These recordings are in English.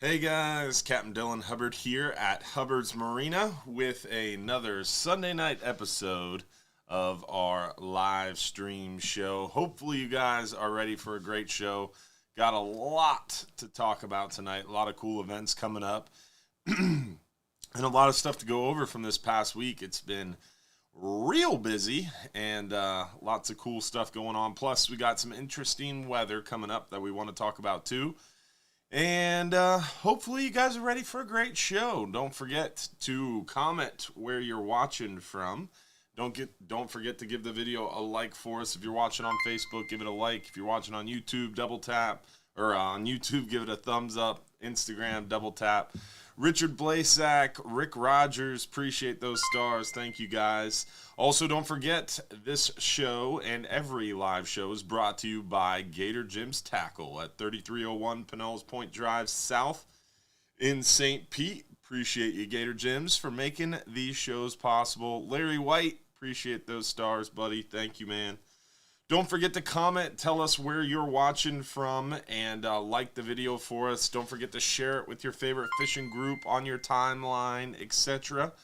Hey guys, Captain Dylan Hubbard here at Hubbard's Marina with another Sunday night episode of our live stream show. Hopefully you guys are ready for a great show. Got a lot to talk about tonight, a lot of cool events coming up, and a lot of stuff to go over from this past week. It's been real busy and lots of cool stuff going on. Plus, we got some interesting weather coming up that we want to talk about too. And hopefully you guys are ready for a great show. Don't forget to comment where you're watching from. Don't forget to give the video a like for us. If you're watching on Facebook, give it a like. If you're watching on YouTube, double tap. Or on YouTube, give it a thumbs up. Instagram, double tap. Richard Blasak, Rick Rogers, appreciate those stars. Thank you guys. Also, don't forget, this show and every live show is brought to you by Gator Jim's Tackle at 3301 Pinellas Point Drive South in St. Pete. Appreciate you, Gator Jims, for making these shows possible. Larry White, appreciate those stars, buddy. Thank you, man. Don't forget to comment, tell us where you're watching from, and like the video for us. Don't forget to share it with your favorite fishing group on your timeline, etc.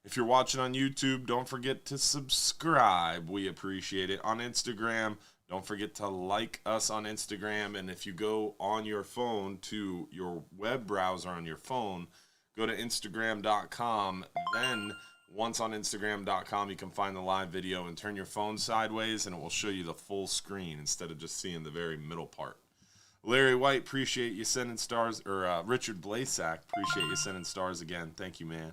If you're watching on YouTube, don't forget to subscribe. We appreciate it. On Instagram, don't forget to like us on Instagram. And if you go on your phone to your web browser on your phone, go to Instagram.com. Then once on Instagram.com, you can find the live video and turn your phone sideways, and it will show you the full screen instead of just seeing the very middle part. Larry White, appreciate you sending stars, or Richard Blasak, appreciate you sending stars again. Thank you, man.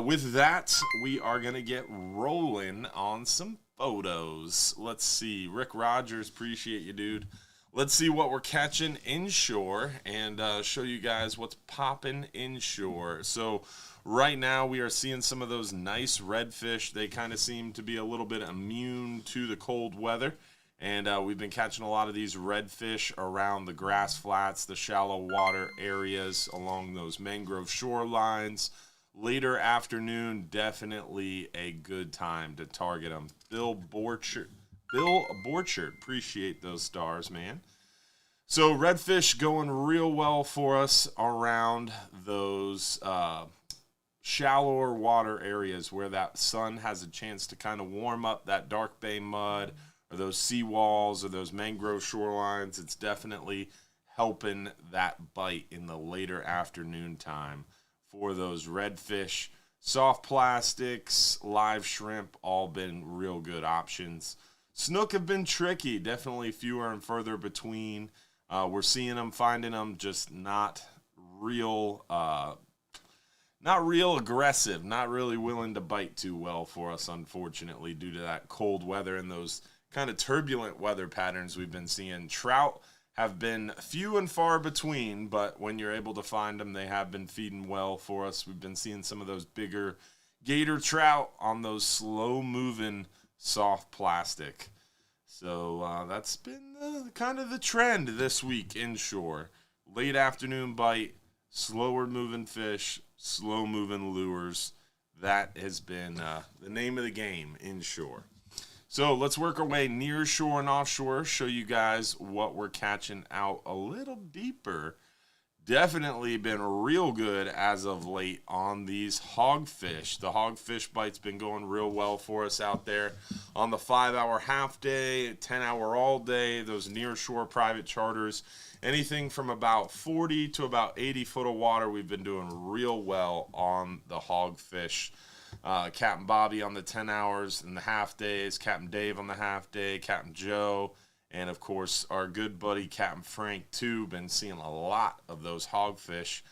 With that, we are going to get rolling on some photos. Let's see. Rick Rogers, appreciate you, dude. Let's see what we're catching inshore and show you guys what's popping inshore. So right now we are seeing some of those nice redfish. They kind of seem to be a little bit immune to the cold weather. And we've been catching a lot of these redfish around the grass flats, the shallow water areas along those mangrove shorelines. Later afternoon, definitely a good time to target them. Bill Borchard, appreciate those stars, man. So redfish going real well for us around those shallower water areas where that sun has a chance to kind of warm up that dark bay mud or those seawalls or those mangrove shorelines. It's definitely helping that bite in the later afternoon time for those redfish. Soft plastics, live shrimp, all been real good options. Snook have been tricky, definitely fewer and further between. We're seeing them, finding them, just not real aggressive, not really willing to bite too well for us, unfortunately, due to that cold weather and those kind of turbulent weather patterns we've been seeing. Trout have been few and far between, but when you're able to find them, they have been feeding well for us. We've been seeing some of those bigger gator trout on those slow-moving soft plastic. So that's been kind of the trend this week inshore. Late afternoon bite, slower moving fish, slow moving lures. That has been the name of the game inshore. So let's work our way near shore and offshore, show you guys what we're catching out a little deeper. Definitely been real good as of late on these hogfish. The hogfish bite's been going real well for us out there on the 5-hour half day, 10-hour all day, those near shore private charters. Anything from about 40 to about 80 foot of water, we've been doing real well on the hogfish. Captain Bobby on the 10 hours and the half days, Captain Dave on the half day, Captain Joe, and of course our good buddy Captain Frank too. Been seeing a lot of those hogfish,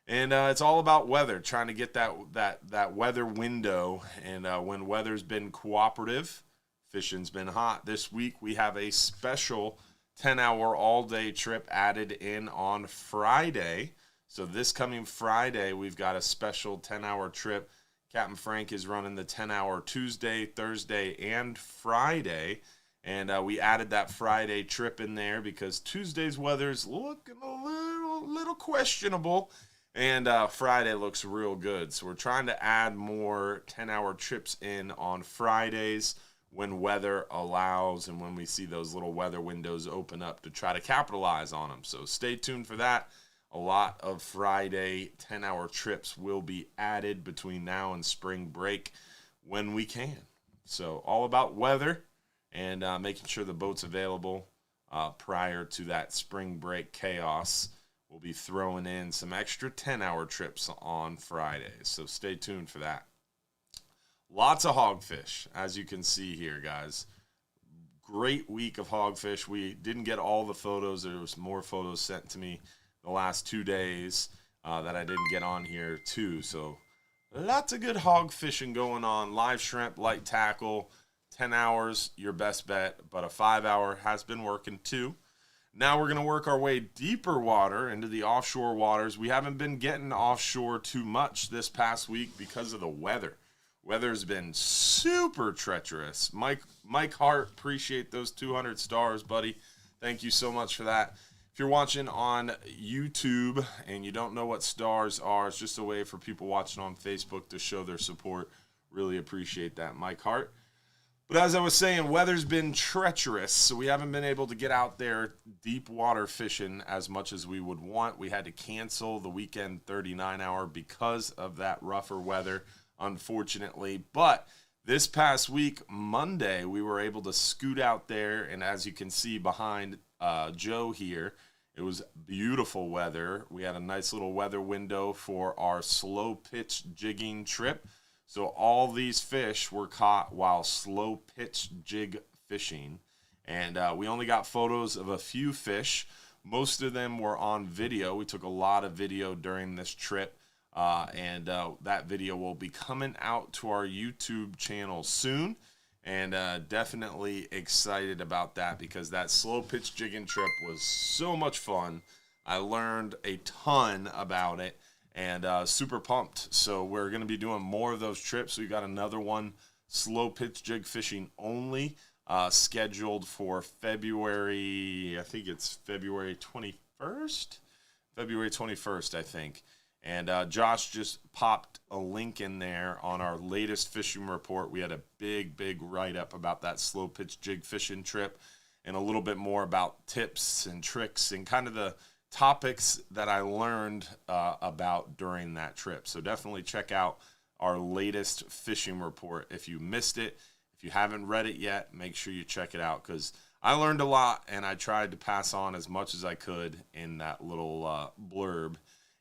and it's all about weather, trying to get that weather window. And when weather's been cooperative, fishing's been hot. This week we have a special 10-hour all-day trip added in on Friday. So this coming Friday we've got a special 10-hour trip. Captain Frank is running the 10-hour Tuesday, Thursday, and Friday. And we added that Friday trip in there because Tuesday's weather's looking a little questionable. And Friday looks real good. So we're trying to add more 10-hour trips in on Fridays when weather allows and when we see those little weather windows open up to try to capitalize on them. So stay tuned for that. A lot of Friday 10-hour trips will be added between now and spring break when we can. So all about weather and making sure the boat's available prior to that spring break chaos. We'll be throwing in some extra 10-hour trips on Fridays, so stay tuned for that. Lots of hogfish, as you can see here, guys. Great week of hogfish. We didn't get all the photos. There was more photos sent to me the last 2 days that I didn't get on here too. So lots of good hog fishing going on. Live shrimp, light tackle, 10 hours, your best bet. But a 5-hour has been working too. Now we're going to work our way deeper water into the offshore waters. We haven't been getting offshore too much this past week because of the weather. Weather's been super treacherous. Mike Hart, appreciate those 200 stars, buddy. Thank you so much for that. If you're watching on YouTube and you don't know what stars are, it's just a way for people watching on Facebook to show their support. Really appreciate that, Mike Hart. But as I was saying, weather's been treacherous, so we haven't been able to get out there deep water fishing as much as we would want. We had to cancel the weekend 39-hour because of that rougher weather, unfortunately. But this past week, Monday, we were able to scoot out there, and as you can see behind Joe here, it was beautiful weather. We had a nice little weather window for our slow pitch jigging trip. So all these fish were caught while slow pitch jig fishing. And we only got photos of a few fish. Most of them were on video. We took a lot of video during this trip. And that video will be coming out to our YouTube channel soon. And definitely excited about that because that slow pitch jigging trip was so much fun. I learned a ton about it. And super pumped. So we're going to be doing more of those trips. We got another one, slow pitch jig fishing only, scheduled for February. I think it's February 21st. February 21st, I think. And Josh just popped a link in there on our latest fishing report. We had a big write-up about that slow pitch jig fishing trip and a little bit more about tips and tricks and kind of the topics that I learned about during that trip. So definitely check out our latest fishing report if you missed it. If you haven't read it yet, make sure you check it out because I learned a lot and I tried to pass on as much as I could in that little blurb.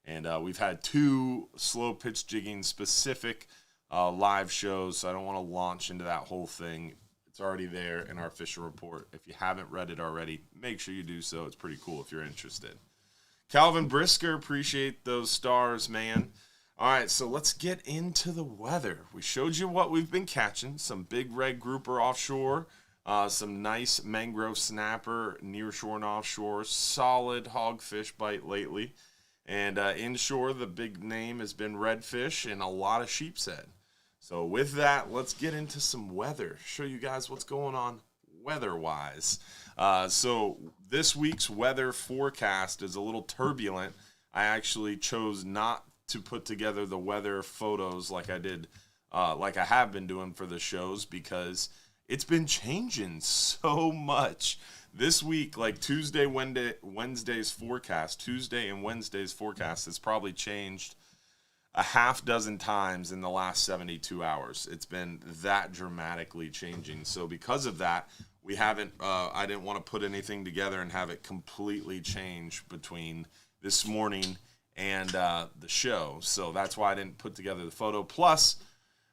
And we've had 2 slow pitch jigging specific live shows, so I don't want to launch into that whole thing. It's already there in our fishing report. If you haven't read it already, make sure you do so. It's pretty cool if you're interested. Calvin Brisker, appreciate those stars, man. All right, so let's get into the weather. We showed you what we've been catching. Some big red grouper offshore, some nice mangrove snapper, nearshore and offshore, solid hogfish bite lately. And inshore, the big name has been redfish and a lot of sheepshead. So with that, let's get into some weather. Show you guys what's going on weather-wise. So this week's weather forecast is a little turbulent. I actually chose not to put together the weather photos like I did, like I have been doing for the shows because it's been changing so much. This week, like Tuesday and Wednesday's forecast has probably changed a half dozen times in the last 72 hours. It's been that dramatically changing. So because of that, we haven't, I didn't want to put anything together and have it completely change between this morning and the show. So that's why I didn't put together the photo. Plus,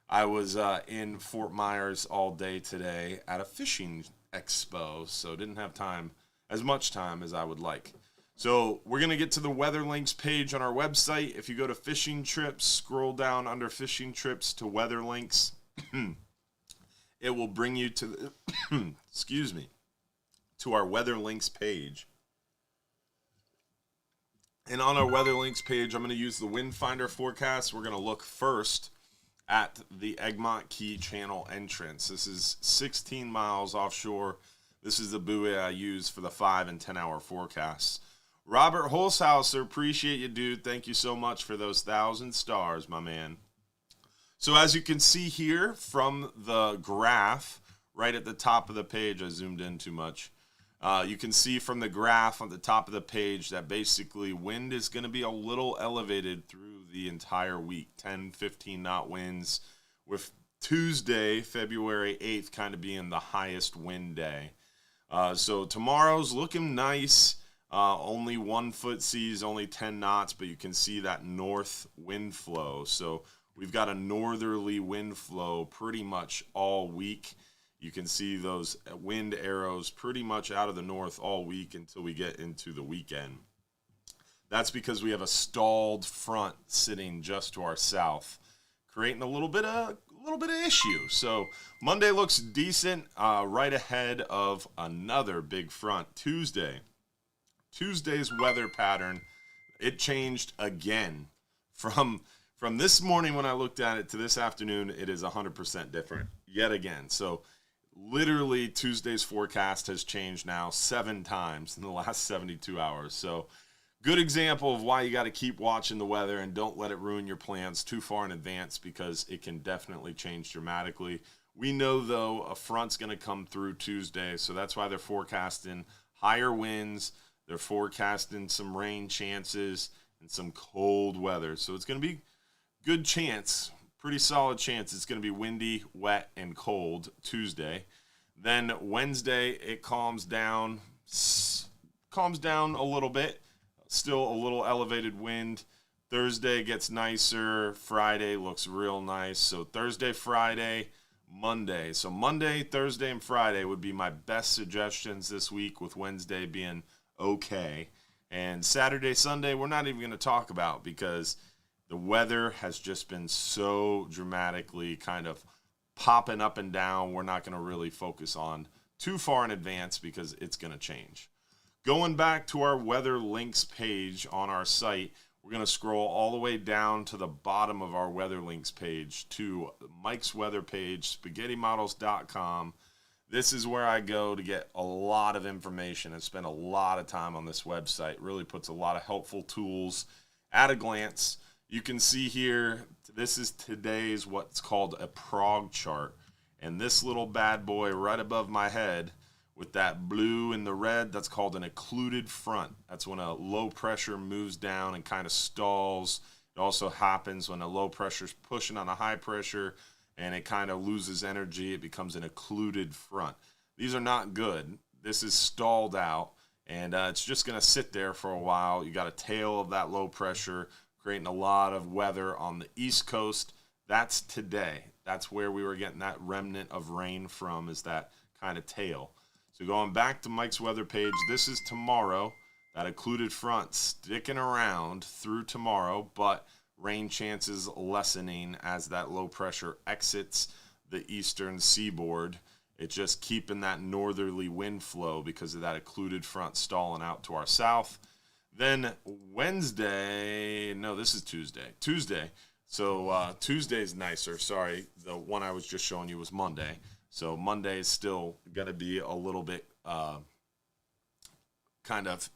I was in Fort Myers all day today at a fishing expo, so didn't have as much time as I would like. So we're going to get to the weather links page on our website. If you go to fishing trips, scroll down under fishing trips to weather links. It will bring you to the to our weather links page. And on our weather links page, I'm going to use the wind finder forecast. We're going to look first at the Egmont Key Channel entrance. This is 16 miles offshore. This is the buoy I use for the 5 and 10 hour forecasts. Robert Holshouser, appreciate you, dude. Thank you so much for those 1,000 stars, my man. So as you can see here from the graph, right at the top of the page, I zoomed in too much. You can see from the graph on the top of the page that basically wind is going to be a little elevated through the entire week. 10, 15 knot winds, with Tuesday, February 8th, kind of being the highest wind day. So tomorrow's looking nice. Only 1 foot seas, only 10 knots, but you can see that north wind flow. So we've got a northerly wind flow pretty much all week. You can see those wind arrows pretty much out of the north all week until we get into the weekend. That's because we have a stalled front sitting just to our south, creating a little bit of issue. So Monday looks decent, right ahead of another big front. Tuesday's weather pattern, it changed again from this morning when I looked at it to this afternoon. It is 100% different yet again. So literally Tuesday's forecast has changed now 7 times in the last 72 hours. So good example of why you got to keep watching the weather and don't let it ruin your plans too far in advance, because it can definitely change dramatically. We know, though, a front's going to come through Tuesday, so that's why they're forecasting higher winds. They're forecasting some rain chances and some cold weather. So it's going to be good chance, pretty solid chance. It's going to be windy, wet, and cold Tuesday. Then Wednesday, it calms down a little bit. Still a little elevated wind. Thursday gets nicer. Friday looks real nice. So Thursday, Friday, Monday. So Monday, Thursday, and Friday would be my best suggestions this week, with Wednesday being okay. And Saturday, Sunday, we're not even going to talk about, because the weather has just been so dramatically kind of popping up and down. We're not going to really focus on too far in advance because it's going to change. Going back to our weather links page on our site, we're going to scroll all the way down to the bottom of our weather links page to Mike's weather page, spaghettymodels.com. This is where I go to get a lot of information and spend a lot of time on this website. It really puts a lot of helpful tools at a glance. You can see here, this is today's what's called a prog chart. And this little bad boy right above my head with that blue and the red, that's called an occluded front. That's when a low pressure moves down and kind of stalls. It also happens when a low pressure is pushing on a high pressure and it kind of loses energy. It becomes an occluded front. These are not good. This is stalled out, and it's just going to sit there for a while. You got a tail of that low pressure creating a lot of weather on the East Coast. That's today. That's where we were getting that remnant of rain from, is that kind of tail. So going back to Mike's weather page, this is tomorrow. That occluded front sticking around through tomorrow, but rain chances lessening as that low pressure exits the eastern seaboard. It's just keeping that northerly wind flow because of that occluded front stalling out to our south. Then Wednesday, no, this is Tuesday. So Tuesday's nicer. Sorry, the one I was just showing you was Monday. So Monday is still going to be a little bit kind of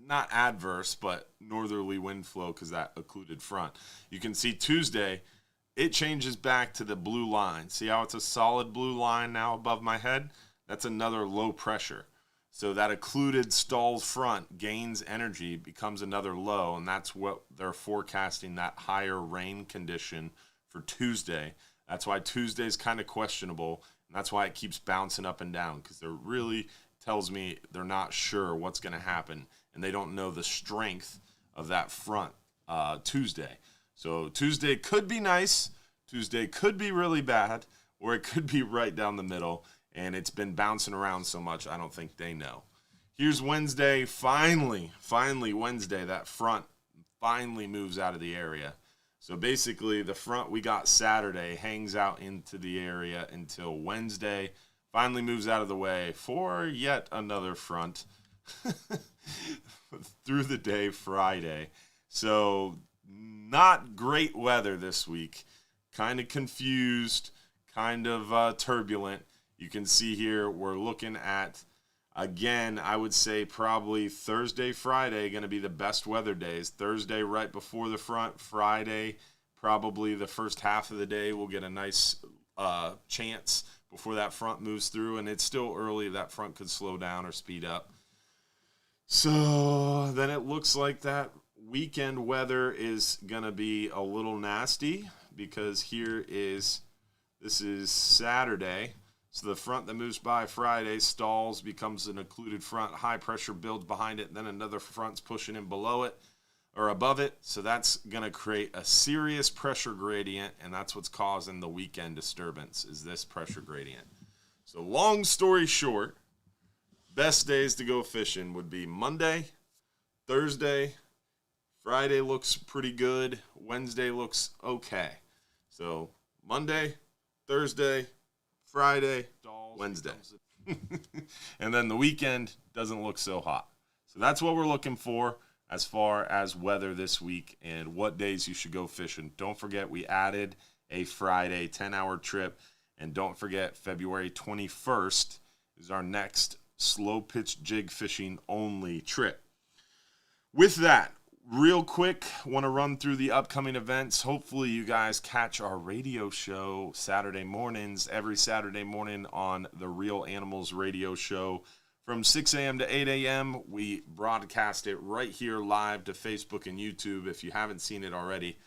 not adverse, but northerly wind flow because that occluded front. You can see Tuesday, it changes back to the blue line. See how it's a solid blue line now above my head? That's another low pressure. So that occluded stalled front gains energy, becomes another low, and that's what they're forecasting, that higher rain condition for Tuesday. That's why Tuesday's kind of questionable, and that's why it keeps bouncing up and down, because they're really tells me they're not sure what's going to happen, and they don't know the strength of that front Tuesday. So Tuesday could be nice, Tuesday could be really bad, or it could be right down the middle, and it's been bouncing around so much I don't think they know. Here's Wednesday. Finally Wednesday, that front finally moves out of the area. So basically the front we got Saturday hangs out into the area until Wednesday, finally moves out of the way for yet another front through the day Friday. So not great weather this week. Kind of confused, kind of turbulent. You can see here we're looking at, again, I would say probably Thursday, Friday going to be the best weather days. Thursday right before the front. Friday, probably the first half of the day we'll get a nice chance before that front moves through, and it's still early. That front could slow down or speed up. So then it looks like that weekend weather is going to be a little nasty, because this is Saturday. So the front that moves by Friday stalls, becomes an occluded front. High pressure builds behind it. Then another front's pushing in below it or above it. So that's going to create a serious pressure gradient, and that's what's causing the weekend disturbance, is this pressure gradient. So long story short, best days to go fishing would be Monday, Thursday. Friday looks pretty good. Wednesday looks okay. So Monday, Thursday, Friday, Wednesday. And then the weekend doesn't look so hot. So that's what we're looking for as far as weather this week and what days you should go fishing. Don't forget, we added a Friday 10-hour trip. And don't forget, February 21st is our next slow pitch jig fishing only trip. With that, real quick, want to run through the upcoming events. Hopefully you guys catch our radio show Saturday mornings, every Saturday morning on the Real Animals radio show from 6 a.m. to 8 a.m. We broadcast it right here live to Facebook and YouTube if you haven't seen it already.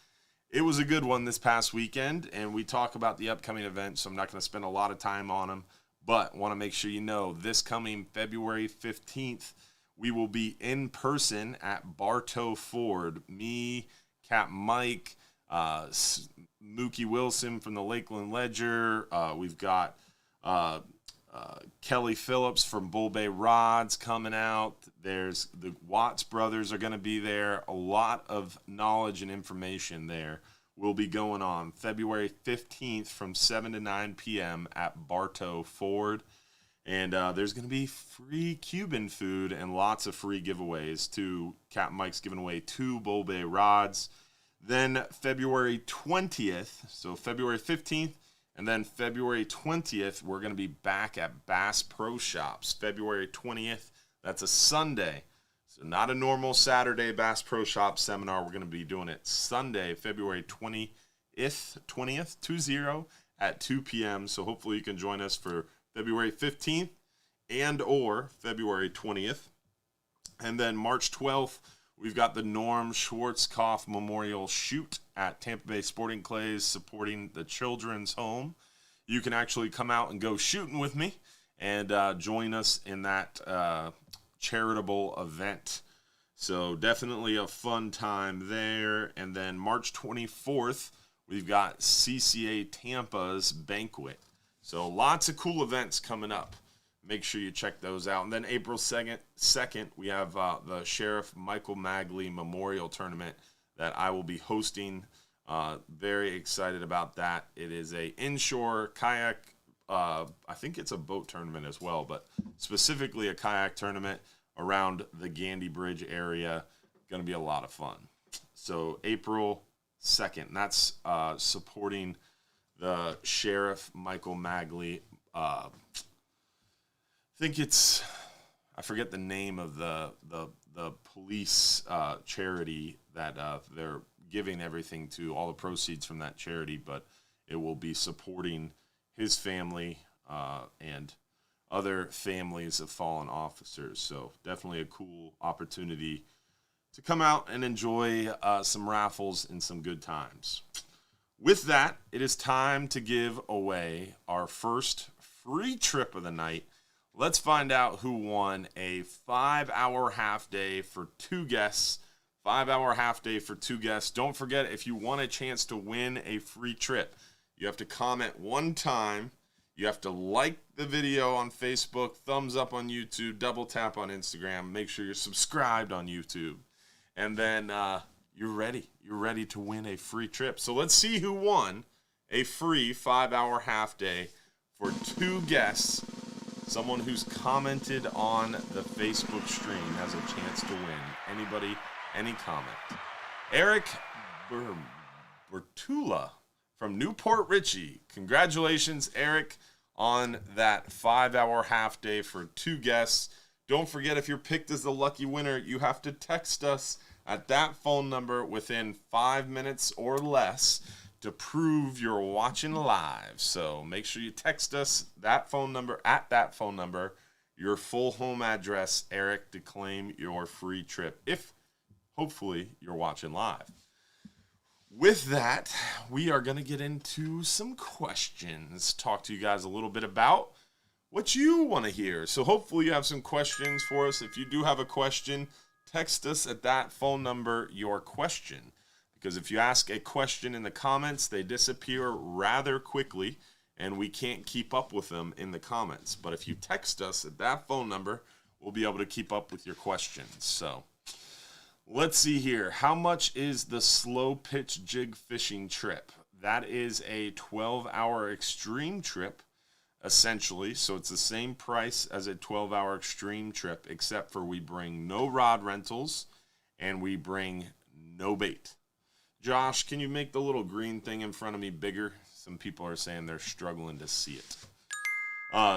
It was a good one this past weekend, and we talk about the upcoming events, so I'm not going to spend a lot of time on them, but want to make sure you know this coming February 15th, we will be in person at Bartow Ford. Me, Cap Mike, Mookie Wilson from the Lakeland Ledger. We've got Kelly Phillips from Bull Bay Rods coming out. There's the Watts brothers are going to be there. A lot of knowledge and information there will be going on February 15th from 7 to 9 p.m. at Bartow Ford. And there's going to be free Cuban food and lots of free giveaways too. Cap Mike's giving away 2 Bull Bay rods. Then February 20th, so February 15th, and then February 20th, we're going to be back at Bass Pro Shops. February 20th, that's a Sunday. So not a normal Saturday Bass Pro Shop seminar. We're going to be doing it Sunday, February 20th, 20 at 2 p.m. So hopefully you can join us for February 15th and or February 20th. And then March 12th, we've got the Norm Schwarzkopf Memorial Shoot at Tampa Bay Sporting Clays, supporting the children's home. You can actually come out and go shooting with me and join us in that charitable event. So definitely a fun time there. And then March 24th, we've got CCA Tampa's banquet. So lots of cool events coming up. Make sure you check those out. And then April 2nd, we have the Sheriff Michael Magley Memorial Tournament that I will be hosting. Very excited about that. It is a inshore kayak, I think it's a boat tournament as well, but specifically a kayak tournament around the Gandy Bridge area. Going to be a lot of fun. So April 2nd, that's supporting the Sheriff Michael Magley. I forget the name of the police charity that they're giving everything to, all the proceeds from that charity, but it will be supporting his family and other families of fallen officers. So definitely a cool opportunity to come out and enjoy some raffles and some good times. With that, it is time to give away our first free trip of the night. Let's find out who won a 5-hour half day for 2 guests. 5-hour half day for 2 guests. Don't forget, if you want a chance to win a free trip, you have to comment 1 time. You have to like the video on Facebook, thumbs up on YouTube, double tap on Instagram. Make sure you're subscribed on YouTube. And then you're ready. You're ready to win a free trip. So let's see who won a free 5-hour half day for 2 guests. Someone who's commented on the Facebook stream has a chance to win. Anybody, any comment? Eric Bertula from Newport Richey. Congratulations, Eric, on that 5-hour half day for 2 guests. Don't forget, if you're picked as the lucky winner, you have to text us at that phone number within 5 minutes or less to prove you're watching live. So make sure you text us that phone number, your full home address, Eric, to claim your free trip, if hopefully you're watching live. With that, we are going to get into some questions, talk to you guys a little bit about what you want to hear. So hopefully you have some questions for us. If you do have a question, text us at that phone number your question. Because if you ask a question in the comments, they disappear rather quickly, and we can't keep up with them in the comments. But if you text us at that phone number, we'll be able to keep up with your questions. So let's see here. How much is the slow pitch jig fishing trip? That is a 12-hour extreme trip, essentially. So it's the same price as a 12-hour extreme trip, except for we bring no rod rentals and we bring no bait. Josh, can you make the little green thing in front of me bigger? Some people are saying they're struggling to see it.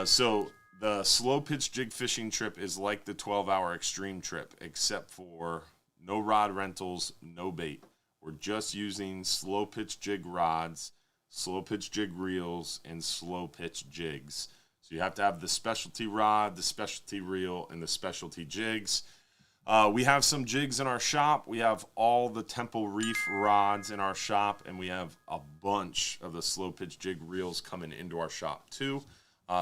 So the slow pitch jig fishing trip is like the 12-hour extreme trip, except for no rod rentals, no bait. We're just using slow pitch jig rods, slow pitch jig reels, and slow pitch jigs. So you have to have the specialty rod, the specialty reel, and the specialty jigs. We have some jigs in our shop. We have all the Temple Reef rods in our shop, and we have a bunch of the slow pitch jig reels coming into our shop too.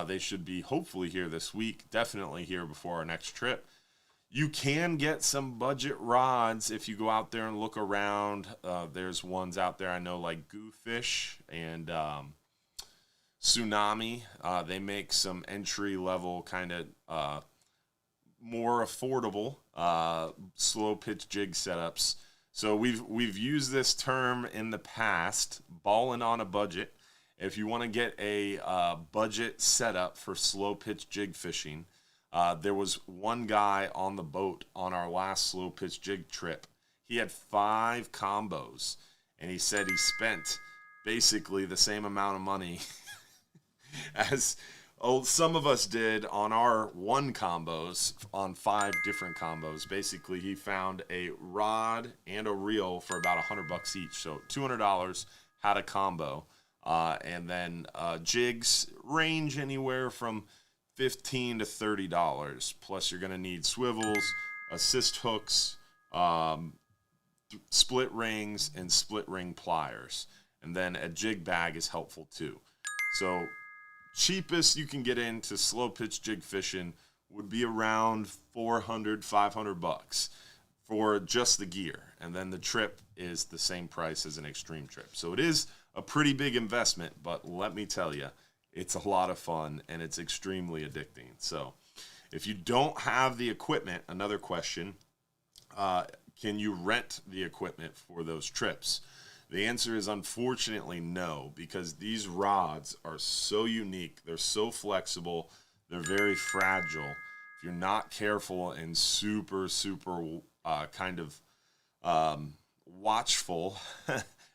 They should be hopefully here this week, definitely here before our next trip. You can get some budget rods if you go out there and look around. There's ones out there I know like Kingfish and Tsunami. They make some entry-level kind of more affordable slow pitch jig setups. So we've used this term in the past, balling on a budget. If you want to get a budget setup for slow pitch jig fishing, there was one guy on the boat on our last slow pitch jig trip. He had 5 combos, and he said he spent basically the same amount of money as some of us did on our 1 combos on 5 different combos. Basically, he found a rod and a reel for about $100 each, so $200, had a combo. And then jigs range anywhere from $15 to $30. Plus, you're going to need swivels, assist hooks, split rings, and split ring pliers. And then a jig bag is helpful too. So cheapest you can get into slow pitch jig fishing would be around $400-$500 for just the gear. And then the trip is the same price as an extreme trip. So it is a pretty big investment, but let me tell you, it's a lot of fun and it's extremely addicting. So if you don't have the equipment, another question, can you rent the equipment for those trips? The answer is unfortunately no, because these rods are so unique. They're so flexible. They're very fragile. If you're not careful and super kind of watchful,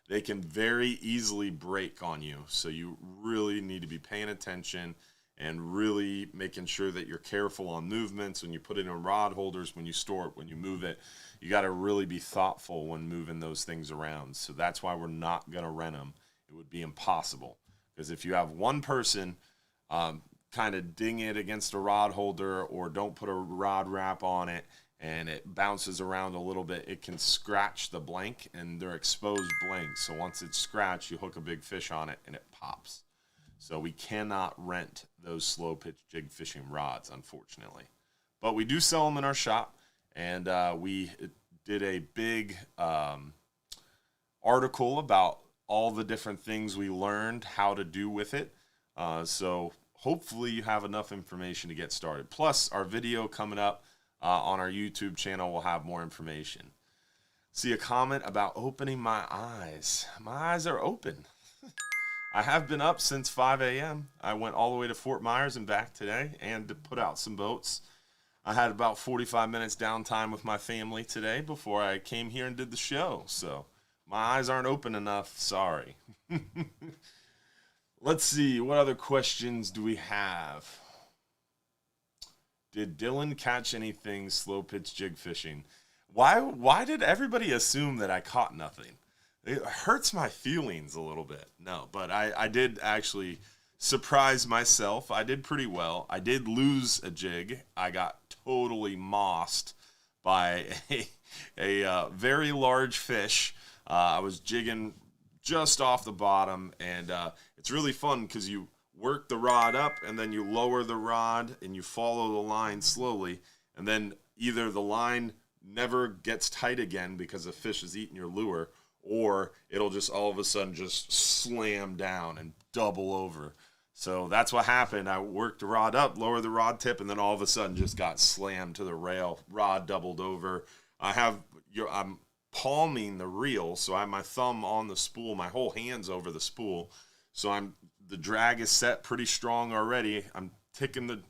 they can very easily break on you. So you really need to be paying attention and really making sure that you're careful on movements when you put it in rod holders, when you store it, when you move it. You got to really be thoughtful when moving those things around. So that's why we're not going to rent them. It would be impossible. Because if you have one person kind of ding it against a rod holder or don't put a rod wrap on it and it bounces around a little bit, it can scratch the blank, and they're exposed blanks. So once it's scratched, you hook a big fish on it and it pops. So we cannot rent those slow pitch jig fishing rods, unfortunately. But we do sell them in our shop. And we did a big article about all the different things we learned how to do with it. So hopefully you have enough information to get started. Plus, our video coming up on our YouTube channel will have more information. See a comment about opening my eyes. My eyes are open. I have been up since 5 a.m. I went all the way to Fort Myers and back today and to put out some boats. I had about 45 minutes downtime with my family today before I came here and did the show. So my eyes aren't open enough. Sorry. Let's see. What other questions do we have? Did Dylan catch anything slow pitch jig fishing? Why did everybody assume that I caught nothing? It hurts my feelings a little bit. No, but I did actually surprise myself. I did pretty well. I did lose a jig. I got totally mossed by a very large fish. I was jigging just off the bottom, and it's really fun because you work the rod up and then you lower the rod and you follow the line slowly, and then either the line never gets tight again because the fish is eating your lure, or it'll just all of a sudden just slam down and double over. So that's what happened. I worked the rod up, lowered the rod tip, and then all of a sudden just got slammed to the rail. Rod doubled over. I'm palming the reel, so I have my thumb on the spool, my whole hand's over the spool. So the drag is set pretty strong already. I'm ticking the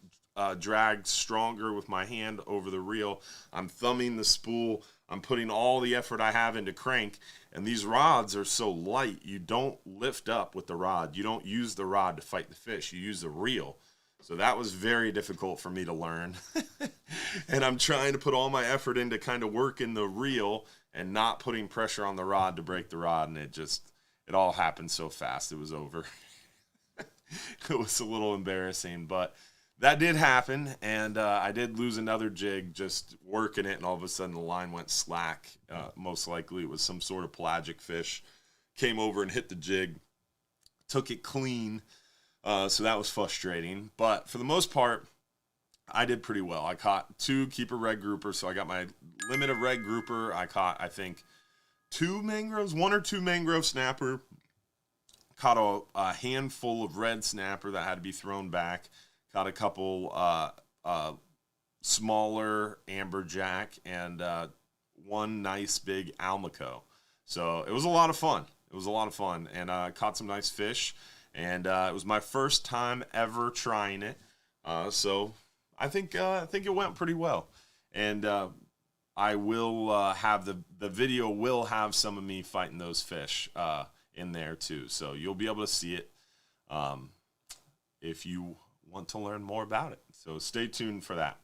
drag stronger with my hand over the reel. I'm thumbing the spool. I'm putting all the effort I have into crank, and these rods are so light, you don't lift up with the rod. You don't use the rod to fight the fish. You use the reel. So that was very difficult for me to learn. And I'm trying to put all my effort into kind of working the reel and not putting pressure on the rod to break the rod, and it all happened so fast it was over. It was a little embarrassing, but that did happen, and I did lose another jig just working it, and all of a sudden the line went slack. Most likely it was some sort of pelagic fish. Came over and hit the jig, took it clean, so that was frustrating. But for the most part, I did pretty well. I caught 2 keeper red groupers, so I got my limit of red grouper. I caught, I think, 2 mangroves, 1 or 2 mangrove snapper. Caught a handful of red snapper that had to be thrown back. Got a couple smaller amberjack and 1 nice big almaco. So it was a lot of fun. And caught some nice fish. And it was my first time ever trying it. So I think it went pretty well. And I will have the video will have some of me fighting those fish in there too. So you'll be able to see it if you want to learn more about it. So stay tuned for that.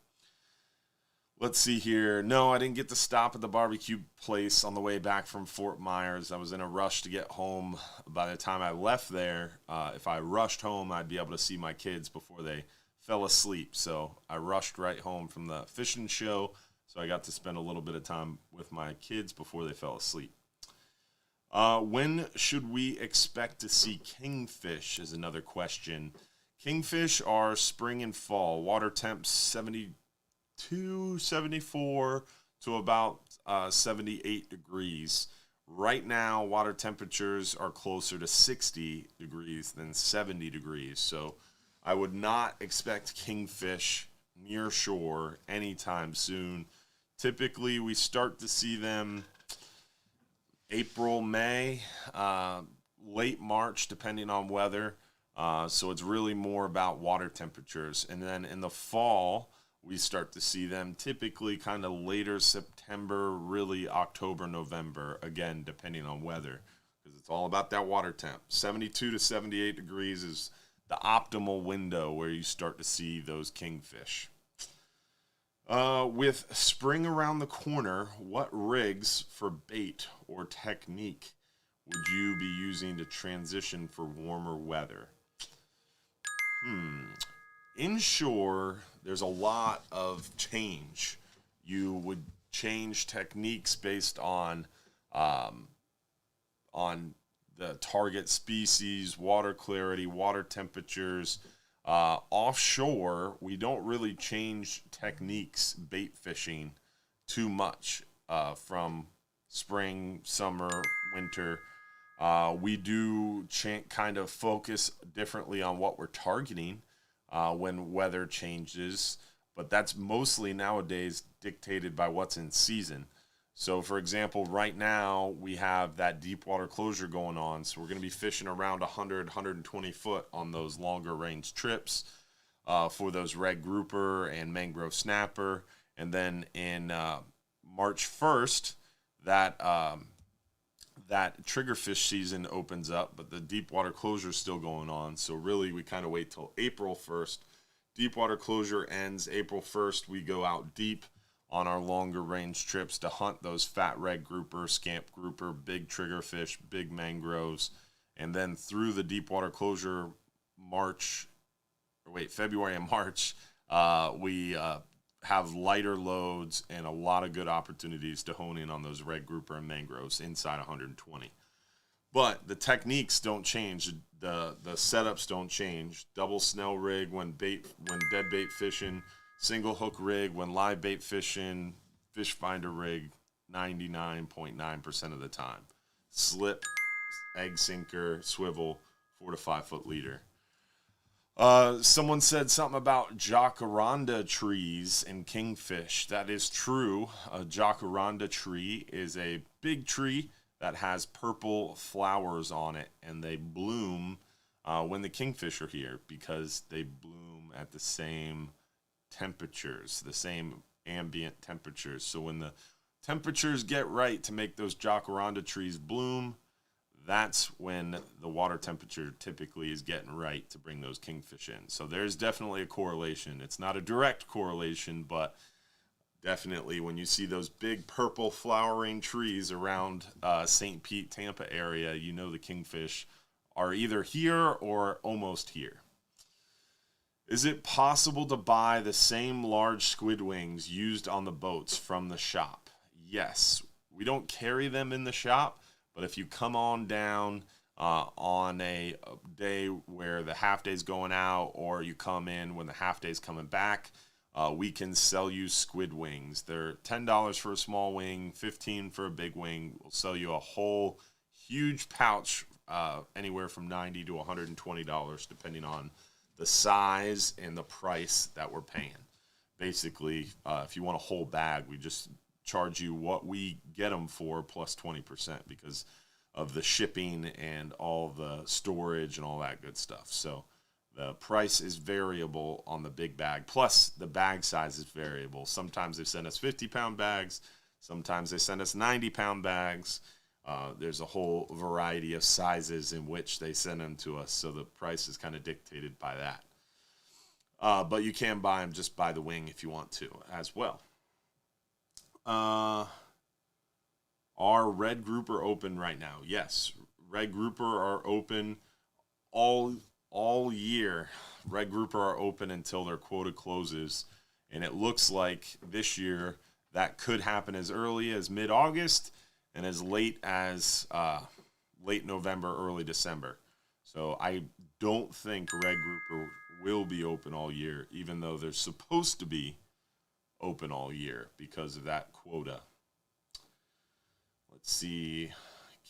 Let's see here. No, I didn't get to stop at the barbecue place on the way back from Fort Myers. I was in a rush to get home. By the time I left there, if I rushed home, I'd be able to see my kids before they fell asleep. So I rushed right home from the fishing show. So I got to spend a little bit of time with my kids before they fell asleep. When should we expect to see kingfish is another question. Kingfish are spring and fall. Water temps 72, 74 to about 78 degrees. Right now, water temperatures are closer to 60 degrees than 70 degrees. So I would not expect kingfish near shore anytime soon. Typically, we start to see them April, May, late March, depending on weather. So it's really more about water temperatures. And then in the fall, we start to see them typically kind of later September, really October, November, again, depending on weather, because it's all about that water temp. 72 to 78 degrees is the optimal window where you start to see those kingfish. With spring around the corner, what rigs for bait or technique would you be using to transition for warmer weather? Inshore, there's a lot of change. You would change techniques based on the target species, water clarity, water temperatures. Offshore, we don't really change techniques bait fishing too much from spring, summer, winter. We do kind of focus differently on what we're targeting when weather changes, but that's mostly nowadays dictated by what's in season. So, for example, right now we have that deep water closure going on, so we're going to be fishing around 100, 120 foot on those longer range trips for those red grouper and mangrove snapper. And then in March 1st, that triggerfish season opens up, but the deep water closure is still going on. So really, we kind of wait till April 1st. Deep water closure ends April 1st. We go out deep on our longer range trips to hunt those fat red grouper, scamp grouper, big triggerfish, big mangroves. And then through the deep water closure February and March, we have lighter loads and a lot of good opportunities to hone in on those red grouper and mangroves inside 120. But the techniques don't change. The setups don't change. Double snell rig when dead bait fishing, single hook rig when live bait fishing, fish finder rig 99.9% of the time. Slip, egg sinker, swivel, 4 to 5 foot leader. Someone said something about jacaranda trees and kingfish. That is true. A jacaranda tree is a big tree that has purple flowers on it, and they bloom when the kingfish are here because they bloom at the same temperatures, the same ambient temperatures. So when the temperatures get right to make those jacaranda trees bloom, that's when the water temperature typically is getting right to bring those kingfish in. So there's definitely a correlation. It's not a direct correlation, but definitely when you see those big purple flowering trees around St. Pete, Tampa area, you know the kingfish are either here or almost here. Is it possible to buy the same large squid wings used on the boats from the shop? Yes. We don't carry them in the shop, but if you come on down on a day where the half day's going out, or you come in when the half day's coming back, we can sell you squid wings. They're $10 for a small wing, $15 for a big wing. We'll sell you a whole huge pouch, anywhere from $90 to $120, depending on the size and the price that we're paying. Basically, if you want a whole bag, we just charge you what we get them for plus 20% because of the shipping and all the storage and all that good stuff. So the price is variable on the big bag, plus the bag size is variable. Sometimes they send us 50-pound bags. Sometimes they send us 90-pound bags. There's a whole variety of sizes in which they send them to us, so the price is kind of dictated by that. But you can buy them just by the wing if you want to as well. Are red grouper open right now? Yes, red grouper are open all year. Red grouper are open until their quota closes, and it looks like this year that could happen as early as mid-August and as late as late November, early December. So I don't think red grouper will be open all year, even though they're supposed to be open all year because of that quota. Let's see.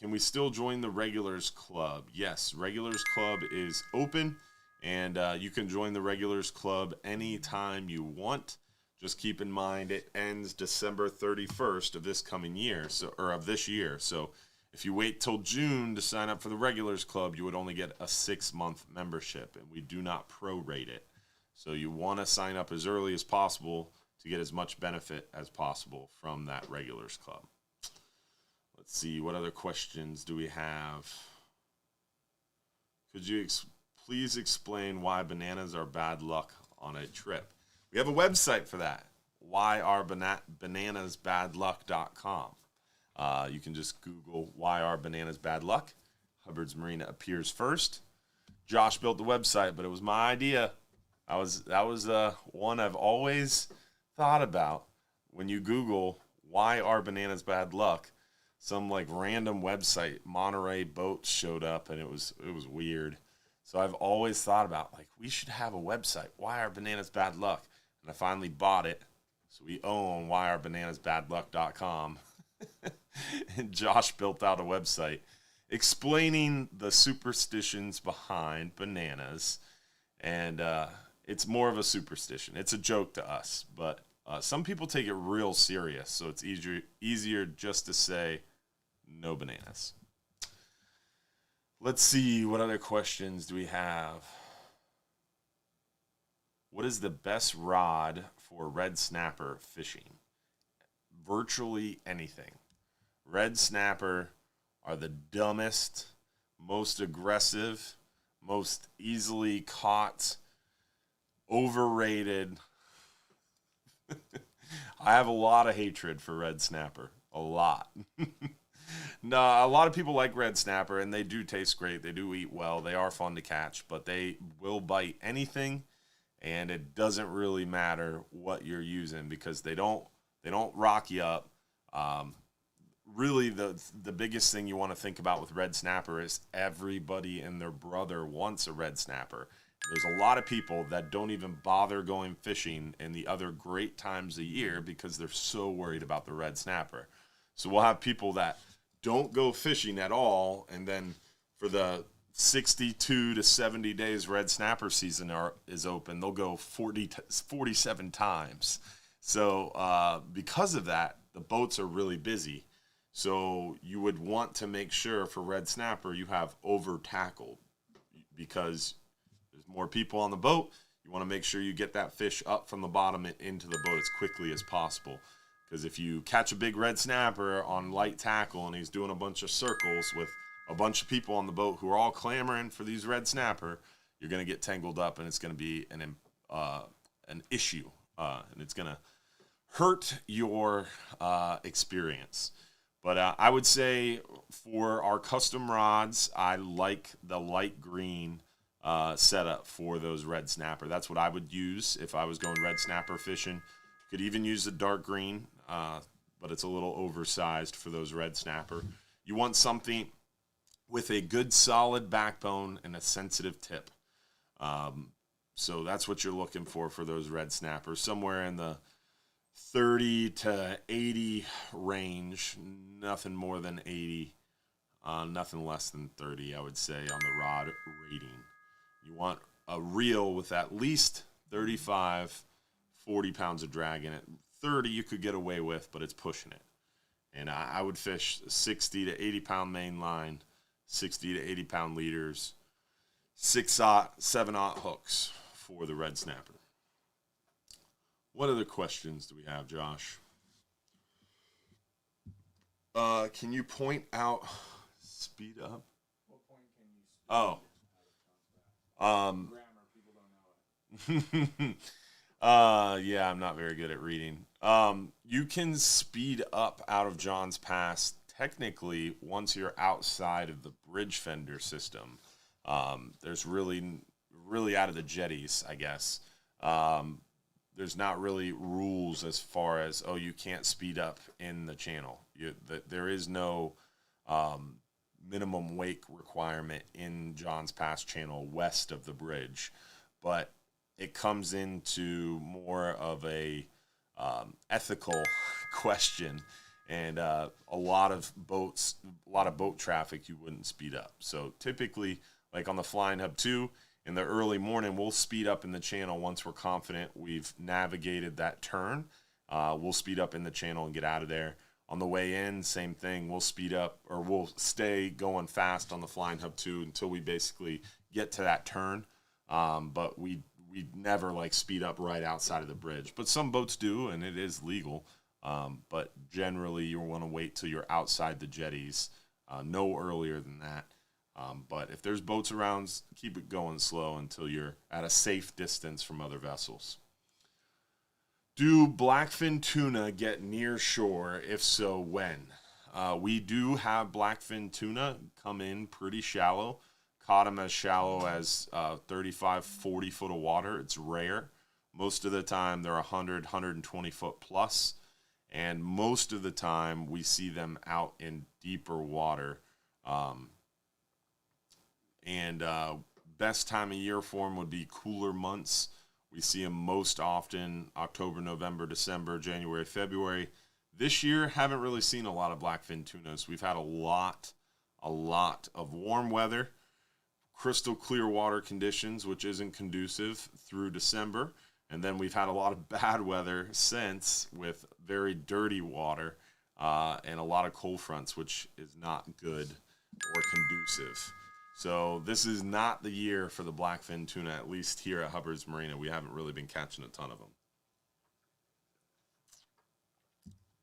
Can we still join the Regulars Club? Yes, Regulars Club is open, and you can join the Regulars Club anytime you want. Just keep in mind it ends December 31st of this coming year, of this year. So if you wait till June to sign up for the Regulars Club, you would only get a 6-month membership, and we do not prorate it. So you want to sign up as early as possible to get as much benefit as possible from that Regulars Club. Let's see, what other questions do we have? Could you please explain why bananas are bad luck on a trip? We have a website for that, whyarbananasbadluck.com. You can just Google why are bananas bad luck. Hubbard's Marina appears first. Josh built the website, but it was my idea. That was one I've always thought about. When you Google why are bananas bad luck, some like random website, Monterey Boats, showed up, and it was weird. So I've always thought about, like, we should have a website, why are bananas bad luck? And I finally bought it. So we own whyarbananasbadluck.com. And Josh built out a website explaining the superstitions behind bananas. And it's more of a superstition. It's a joke to us, but some people take it real serious. So it's easier just to say no bananas. Let's see, what other questions do we have? What is the best rod for red snapper fishing? Virtually anything. Red snapper are the dumbest, most aggressive, most easily caught, overrated. I have a lot of hatred for red snapper. A lot. No, a lot of people like red snapper, and they do taste great. They do eat well. They are fun to catch, but they will bite anything, and it doesn't really matter what you're using because they don't rock you up. Um, Really, the biggest thing you want to think about with red snapper is everybody and their brother wants a red snapper. There's a lot of people that don't even bother going fishing in the other great times of year because they're so worried about the red snapper. So we'll have people that don't go fishing at all, and then for the 62 to 70 days red snapper season is open, they'll go 47 times. So because of that, the boats are really busy. So you would want to make sure for red snapper you have over tackled because there's more people on the boat. You want to make sure you get that fish up from the bottom and into the boat as quickly as possible. Because if you catch a big red snapper on light tackle and he's doing a bunch of circles with a bunch of people on the boat who are all clamoring for these red snapper, you're going to get tangled up and it's going to be an issue. And it's going to hurt your experience. But I would say for our custom rods, I like the light green setup for those red snapper. That's what I would use if I was going red snapper fishing. Could even use the dark green, but it's a little oversized for those red snapper. You want something with a good solid backbone and a sensitive tip. So that's what you're looking for those red snappers, somewhere in the 30 to 80 range, nothing more than 80, nothing less than 30, I would say, on the rod rating. You want a reel with at least 35, 40 pounds of drag in it. 30 you could get away with, but it's pushing it. And I would fish 60 to 80 pound main line, 60 to 80 pound leaders, 6/0, 7/0 hooks for the red snapper. What other questions do we have, Josh? Can you point out speed up? What point can you speed up? Grammar, people don't know it. Yeah, I'm not very good at reading. You can speed up out of John's Pass technically once you're outside of the bridge fender system. There's really out of the jetties, I guess. There's not really rules as far as, you can't speed up in the channel. There is no minimum wake requirement in John's Pass channel west of the bridge, but it comes into more of a ethical question, and a lot of boat traffic you wouldn't speed up. So typically, like on the Flying Hub 2, in the early morning, we'll speed up in the channel once we're confident we've navigated that turn. We'll speed up in the channel and get out of there. On the way in, same thing. We'll speed up, or we'll stay going fast on the Flying Hub 2 until we basically get to that turn. But we never speed up right outside of the bridge. But some boats do, and it is legal. But generally, you want to wait till you're outside the jetties, no earlier than that. But if there's boats around, keep it going slow until you're at a safe distance from other vessels. Do blackfin tuna get near shore? If so, when? We do have blackfin tuna come in pretty shallow. Caught them as shallow as 35, 40 foot of water. It's rare. Most of the time, they're 100, 120 foot plus. And most of the time, we see them out in deeper water. And best time of year for them would be cooler months. We see them most often October, November, December, January, February. This year, haven't really seen a lot of blackfin tunas. We've had a lot of warm weather, crystal clear water conditions, which isn't conducive through December. And then we've had a lot of bad weather since with very dirty water and a lot of cold fronts, which is not good or conducive. So this is not the year for the blackfin tuna, at least here at Hubbard's Marina. We haven't really been catching a ton of them.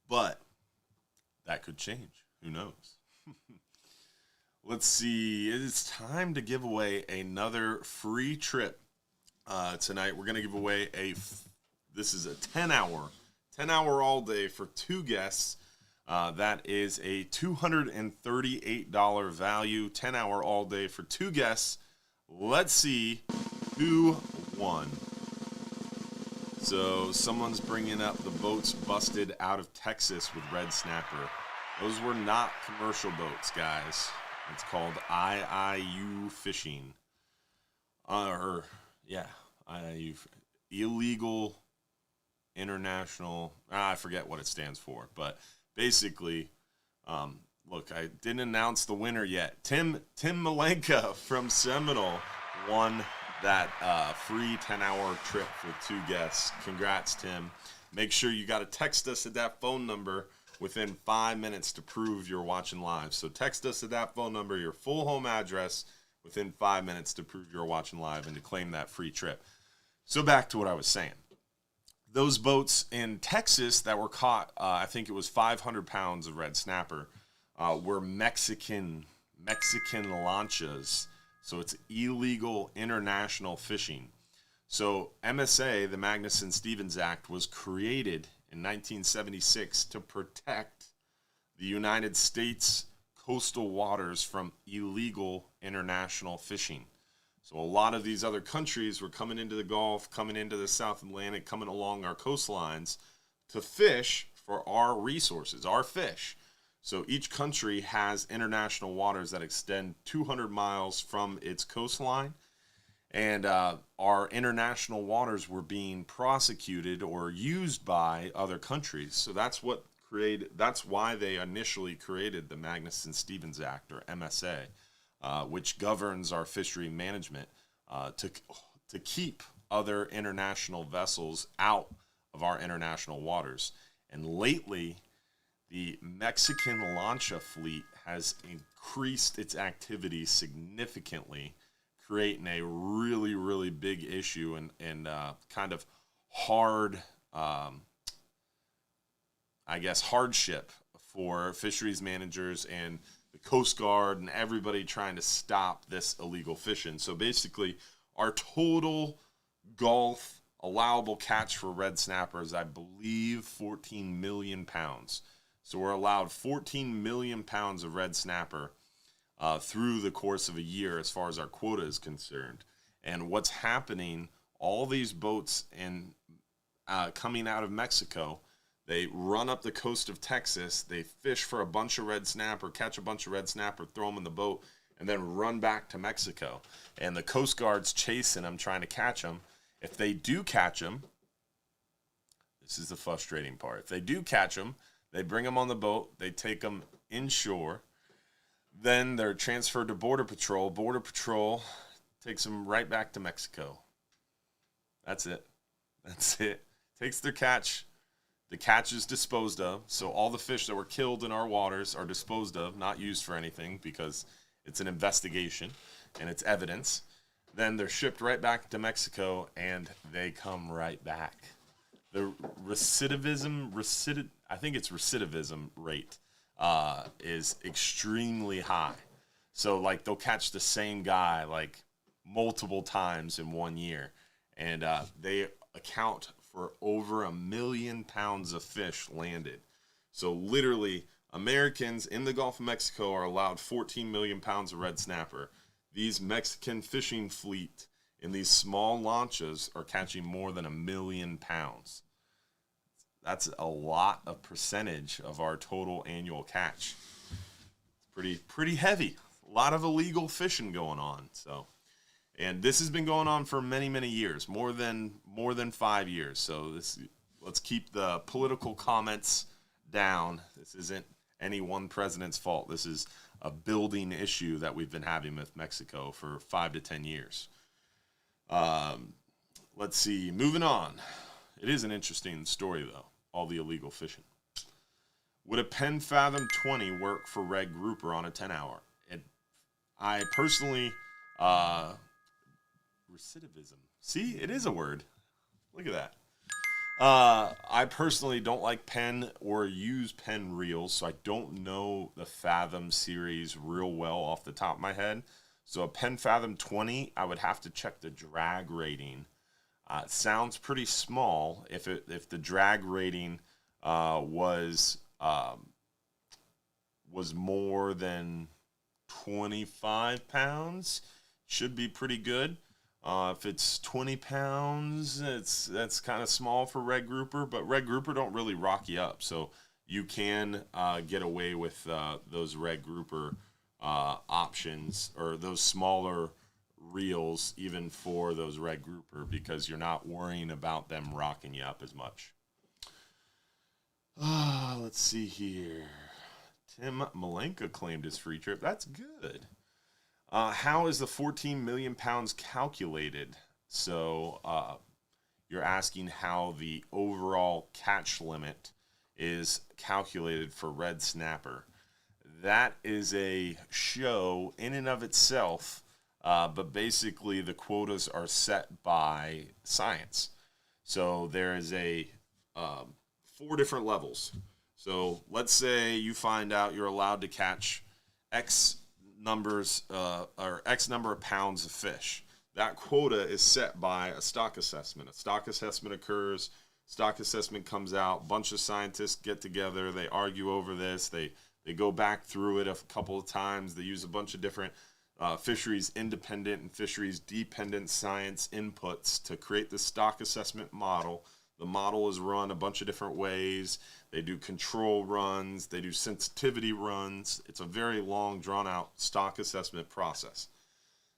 But that could change. Who knows? Let's see. It is time to give away another free trip tonight. We're going to give away this is a 10-hour 10-hour all day for 2 guests. That is a $238 value. 10-hour all day for 2 guests. Let's see who won. So someone's bringing up the boats busted out of Texas with red snapper. Those were not commercial boats, guys. It's called IIU fishing. IIU, illegal international. I forget what it stands for, but basically, look, I didn't announce the winner yet. Tim Malenka from Seminole won that free 10-hour trip for 2 guests. Congrats, Tim. Make sure you got to text us at that phone number within 5 minutes to prove you're watching live. So text us at that phone number, your full home address, within 5 minutes to prove you're watching live and to claim that free trip. So back to what I was saying. Those boats in Texas that were caught, I think it was 500 pounds of red snapper, were Mexican lanchas. So it's illegal international fishing. So MSA, the Magnuson-Stevens Act, was created in 1976 to protect the United States coastal waters from illegal international fishing. So a lot of these other countries were coming into the Gulf, coming into the South Atlantic, coming along our coastlines to fish for our resources, our fish. So each country has international waters that extend 200 miles from its coastline. And our international waters were being prosecuted or used by other countries. So that's why they initially created the Magnuson-Stevens Act, or MSA, which governs our fishery management to keep other international vessels out of our international waters. And lately, the Mexican lancha fleet has increased its activity significantly, creating a really, really big issue and kind of hard, hardship for fisheries managers and the Coast Guard and everybody trying to stop this illegal fishing. So basically, our total Gulf allowable catch for red snapper is, I believe, 14 million pounds. So we're allowed 14 million pounds of red snapper through the course of a year as far as our quota is concerned. And what's happening, all these boats coming out of Mexico, they run up the coast of Texas, they fish for a bunch of red snapper, catch a bunch of red snapper, throw them in the boat, and then run back to Mexico. And the Coast Guard's chasing them, trying to catch them. If they do catch them, this is the frustrating part. If they do catch them, they bring them on the boat, they take them inshore, then they're transferred to Border Patrol. Border Patrol takes them right back to Mexico. That's it. Takes their catch. The catch is disposed of. So all the fish that were killed in our waters are disposed of, not used for anything because it's an investigation and it's evidence. Then they're shipped right back to Mexico and they come right back. The recidivism rate is extremely high. So like they'll catch the same guy like multiple times in 1 year, and they account for over 1 million pounds of fish landed. So literally, Americans in the Gulf of Mexico are allowed 14 million pounds of red snapper. These Mexican fishing fleet in these small lanchas are catching more than 1 million pounds. That's a lot of percentage of our total annual catch. It's pretty heavy. A lot of illegal fishing going on. So, and this has been going on for many, many years, more than 5 years. So let's keep the political comments down. This isn't any one president's fault. This is a building issue that we've been having with Mexico for 5 to 10 years. Let's see. Moving on. It is an interesting story, though, all the illegal fishing. Would a Penn Fathom 20 work for red grouper on a 10-hour? I personally, recidivism. See, it is a word. Look at that. I personally don't like Penn or use Penn reels, so I don't know the Fathom series real well off the top of my head. So a Penn Fathom 20, I would have to check the drag rating. It sounds pretty small. If the drag rating was more than 25 pounds. Should be pretty good. If it's 20 pounds, that's kind of small for red grouper, but red grouper don't really rock you up, so you can get away with those red grouper options, or those smaller reels, even for those red grouper, because you're not worrying about them rocking you up as much. Let's see here. Tim Malenka claimed his free trip. That's good. How is the 14 million pounds calculated? So you're asking how the overall catch limit is calculated for red snapper. That is a show in and of itself, but basically the quotas are set by science. So there is a 4 different levels. So let's say you find out you're allowed to catch X numbers or X number of pounds of fish. That quota is set by a stock assessment. A stock assessment occurs. Stock assessment comes out. A bunch of scientists get together. They argue over this. They go back through it a couple of times. They use a bunch of different fisheries independent and fisheries dependent science inputs to create the stock assessment model. The model is run a bunch of different ways. They do control runs. They do sensitivity runs. It's a very long, drawn-out stock assessment process.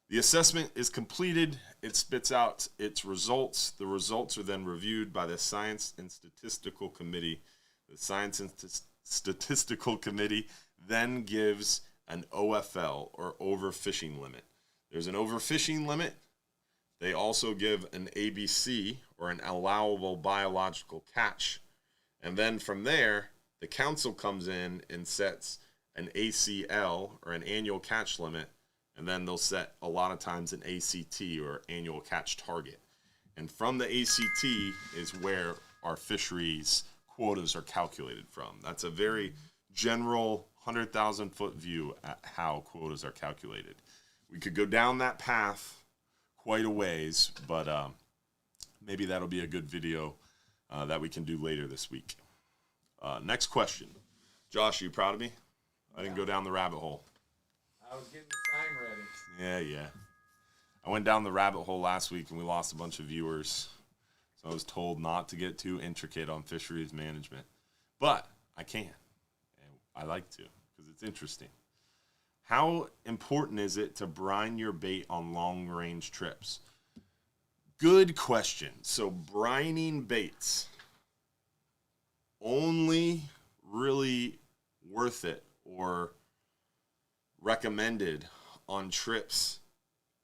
The assessment is completed. It spits out its results. The results are then reviewed by the Science and Statistical Committee. The Science and Statistical Committee then gives an OFL, or overfishing limit. There's an overfishing limit. They also give an ABC, or an allowable biological catch. And then from there, the council comes in and sets an ACL, or an annual catch limit. And then they'll set a lot of times an ACT, or annual catch target. And from the ACT is where our fisheries quotas are calculated from. That's a very general 100,000 foot view at how quotas are calculated. We could go down that path quite a ways, but maybe that'll be a good video that we can do later this week. Next question. Josh, are you proud of me? I didn't go down the rabbit hole. I was getting the sign ready. Yeah. I went down the rabbit hole last week and we lost a bunch of viewers. So I was told not to get too intricate on fisheries management. But I can. And I like to, because it's interesting. How important is it to brine your bait on long-range trips? Good question. So brining baits, only really worth it or recommended on trips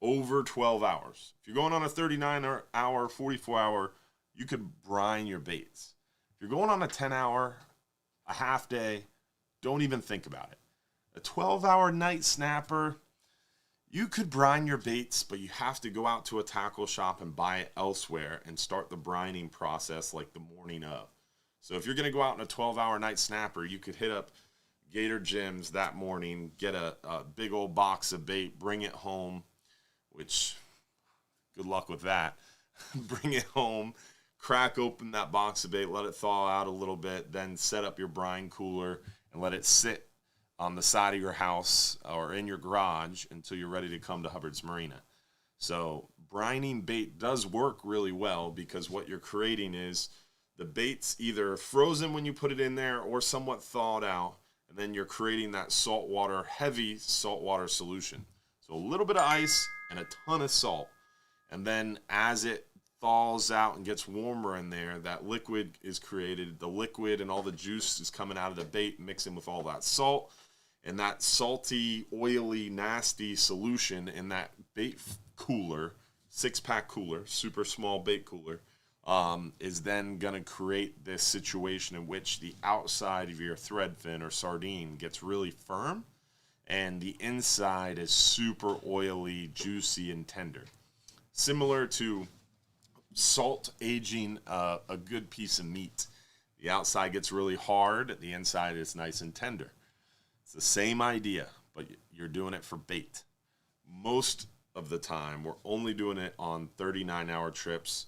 over 12 hours. If you're going on a 39-hour, 44-hour, you could brine your baits. If you're going on a 10-hour, a half day, don't even think about it. A 12-hour night snapper, you could brine your baits, but you have to go out to a tackle shop and buy it elsewhere and start the brining process like the morning of. So if you're going to go out on a 12-hour night snapper, you could hit up Gator Gyms that morning, get a big old box of bait, bring it home, which, good luck with that. Bring it home, crack open that box of bait, let it thaw out a little bit, then set up your brine cooler and let it sit on the side of your house or in your garage until you're ready to come to Hubbard's Marina. So brining bait does work really well, because what you're creating is the bait's either frozen when you put it in there or somewhat thawed out, and then you're creating that saltwater, heavy saltwater solution. So a little bit of ice and a ton of salt. And then as it thaws out and gets warmer in there, that liquid is created. The liquid and all the juice is coming out of the bait, mixing with all that salt. And that salty, oily, nasty solution in that bait cooler, 6-pack cooler, super small bait cooler, is then going to create this situation in which the outside of your thread fin or sardine gets really firm, and the inside is super oily, juicy, and tender. Similar to salt aging a good piece of meat. The outside gets really hard, the inside is nice and tender. It's the same idea, but you're doing it for bait. Most of the time, we're only doing it on 39-hour trips,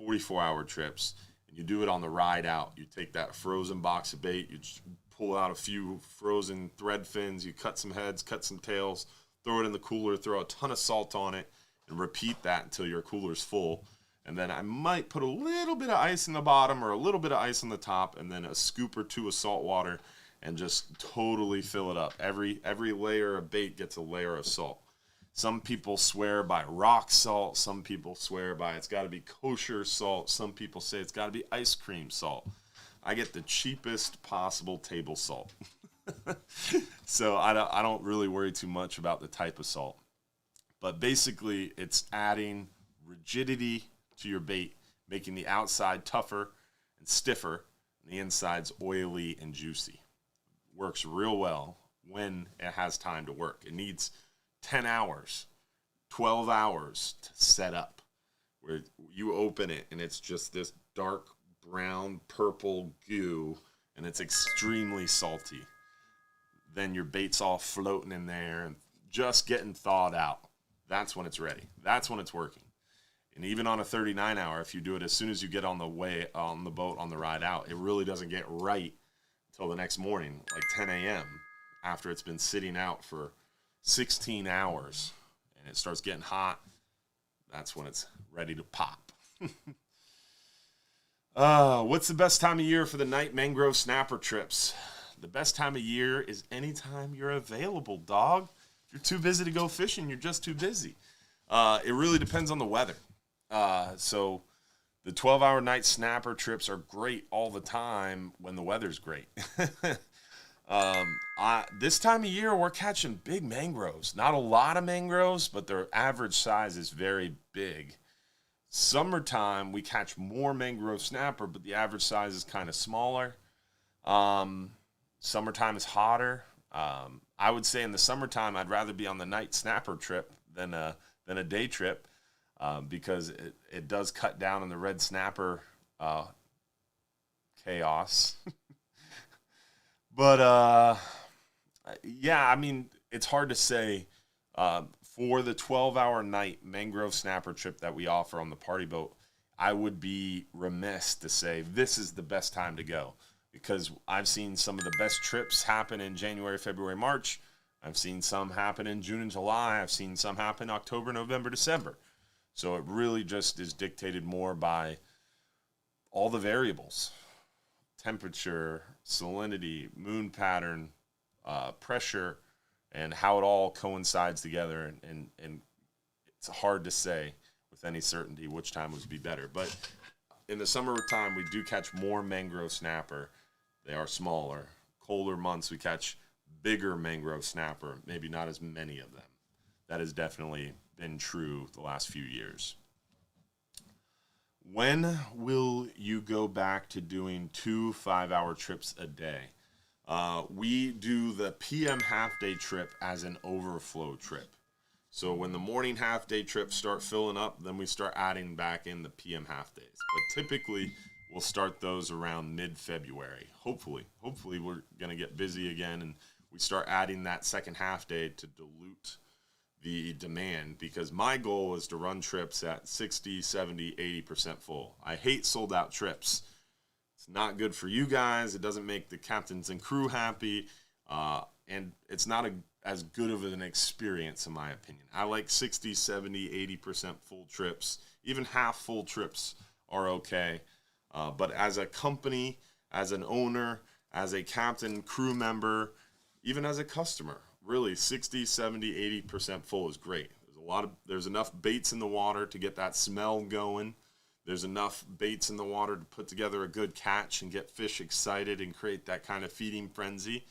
44-hour trips. and you do it on the ride out. You take that frozen box of bait, you just pull out a few frozen thread fins, you cut some heads, cut some tails, throw it in the cooler, throw a ton of salt on it, and repeat that until your cooler's full. And then I might put a little bit of ice in the bottom or a little bit of ice on the top, and then a scoop or two of salt water, and just totally fill it up. Every layer of bait gets a layer of salt. Some people swear by rock salt. Some people swear by it's got to be kosher salt. Some people say it's got to be ice cream salt. I get the cheapest possible table salt. So I don't really worry too much about the type of salt. But basically, it's adding rigidity to your bait, making the outside tougher and stiffer, and the inside's oily and juicy. Works real well when it has time to work. It needs 10 hours, 12 hours to set up, where you open it and it's just this dark brown purple goo, and it's extremely salty. Then your bait's all floating in there and just getting thawed out. That's when it's ready. That's when it's working. And even on a 39 hour, if you do it as soon as you get on the boat on the ride out, it really doesn't get right until the next morning, like 10 a.m. after it's been sitting out for 16 hours and it starts getting hot. That's when it's ready to pop. What's the best time of year for the night mangrove snapper trips? The best time of year is anytime you're available, dog. If you're too busy to go fishing, you're just too busy. It really depends on the weather. So the 12-hour night snapper trips are great all the time when the weather's great. This time of year, we're catching big mangroves. Not a lot of mangroves, but their average size is very big. Summertime, we catch more mangrove snapper, but the average size is kind of smaller. Summertime is hotter. I would say in the summertime, I'd rather be on the night snapper trip than a day trip, because it does cut down on the red snapper chaos. But, yeah, I mean, it's hard to say. For the 12-hour night mangrove snapper trip that we offer on the party boat, I would be remiss to say this is the best time to go, because I've seen some of the best trips happen in January, February, March. I've seen some happen in June and July. I've seen some happen October, November, December. So it really just is dictated more by all the variables: temperature, salinity, moon pattern, pressure, and how it all coincides together. And it's hard to say with any certainty which time would be better. But in the summertime, we do catch more mangrove snapper. They are smaller. Colder months, we catch bigger mangrove snapper, maybe not as many of them. That has definitely been true the last few years. When will you go back to doing 2 5-hour trips a day? We do the PM half-day trip as an overflow trip. So when the morning half-day trips start filling up, then we start adding back in the PM half-days. But typically, we'll start those around mid-February. Hopefully we're going to get busy again, and we start adding that second half-day to dilute the demand, because my goal is to run trips at 60, 70, 80% full. I hate sold-out trips. It's not good for you guys. It doesn't make the captains and crew happy. And it's not as good of an experience, in my opinion. I like 60, 70, 80% full trips. Even half full trips are okay. But as a company, as an owner, as a captain, crew member, even as a customer, really 60, 70, 80% full is great. There's enough baits in the water to get that smell going. There's enough baits in the water to put together a good catch and get fish excited and create that kind of feeding frenzy.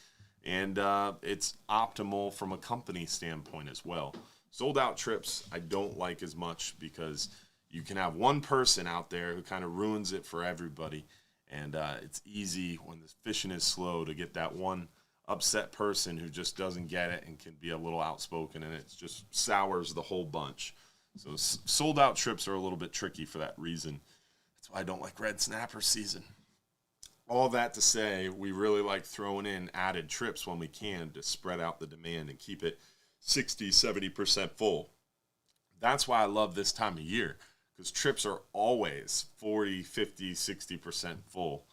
And it's optimal from a company standpoint as well. Sold out trips I don't like as much, because you can have one person out there who kind of ruins it for everybody. And it's easy when the fishing is slow to get that one upset person who just doesn't get it and can be a little outspoken, and it just sours the whole bunch. So sold out trips are a little bit tricky for that reason. That's why I don't like red snapper season. All that to say, we really like throwing in added trips when we can to spread out the demand and keep it 60, 70% full. That's why I love this time of year, because trips are always 40, 50, 60% full,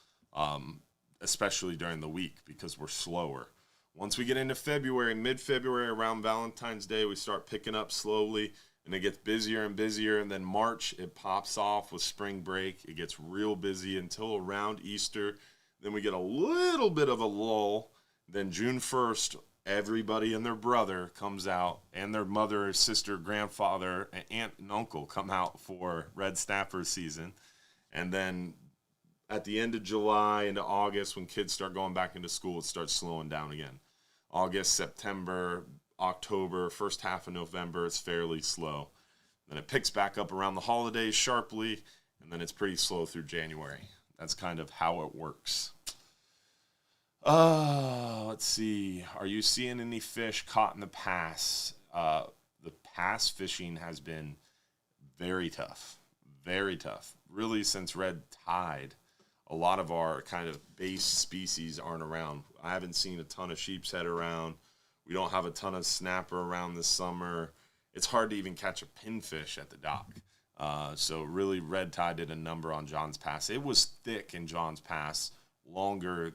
especially during the week because we're slower. Once we get into February, mid-February, around Valentine's Day, we start picking up slowly, and it gets busier and busier. And then March, it pops off with spring break. It gets real busy until around Easter. Then we get a little bit of a lull. Then June 1st, everybody and their brother comes out, and their mother, sister, grandfather, and aunt and uncle come out for red snapper season. And then at the end of July into August, when kids start going back into school, it starts slowing down again. August, September, October, first half of November, it's fairly slow. Then it picks back up around the holidays sharply, and then it's pretty slow through January. That's kind of how it works. Let's see. Are you seeing any fish caught in the pass? The pass fishing has been very tough. Very tough. Really, since red tide, a lot of our kind of base species aren't around. I haven't seen a ton of sheep's head around. We don't have a ton of snapper around this summer. It's hard to even catch a pinfish at the dock. So really, red tide did a number on John's Pass. It was thick in John's Pass, longer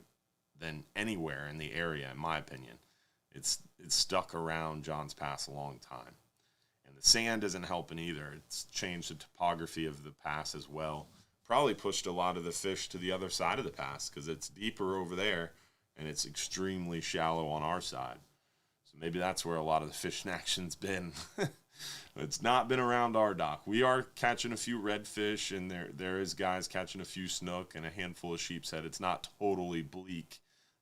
than anywhere in the area, in my opinion. It's stuck around John's Pass a long time. And the sand isn't helping either. It's changed the topography of the pass as well. Probably pushed a lot of the fish to the other side of the pass because it's deeper over there and it's extremely shallow on our side. So maybe that's where a lot of the fishing action's been. It's not been around our dock. We are catching a few redfish, and there is guys catching a few snook and a handful of sheep's head. It's not totally bleak,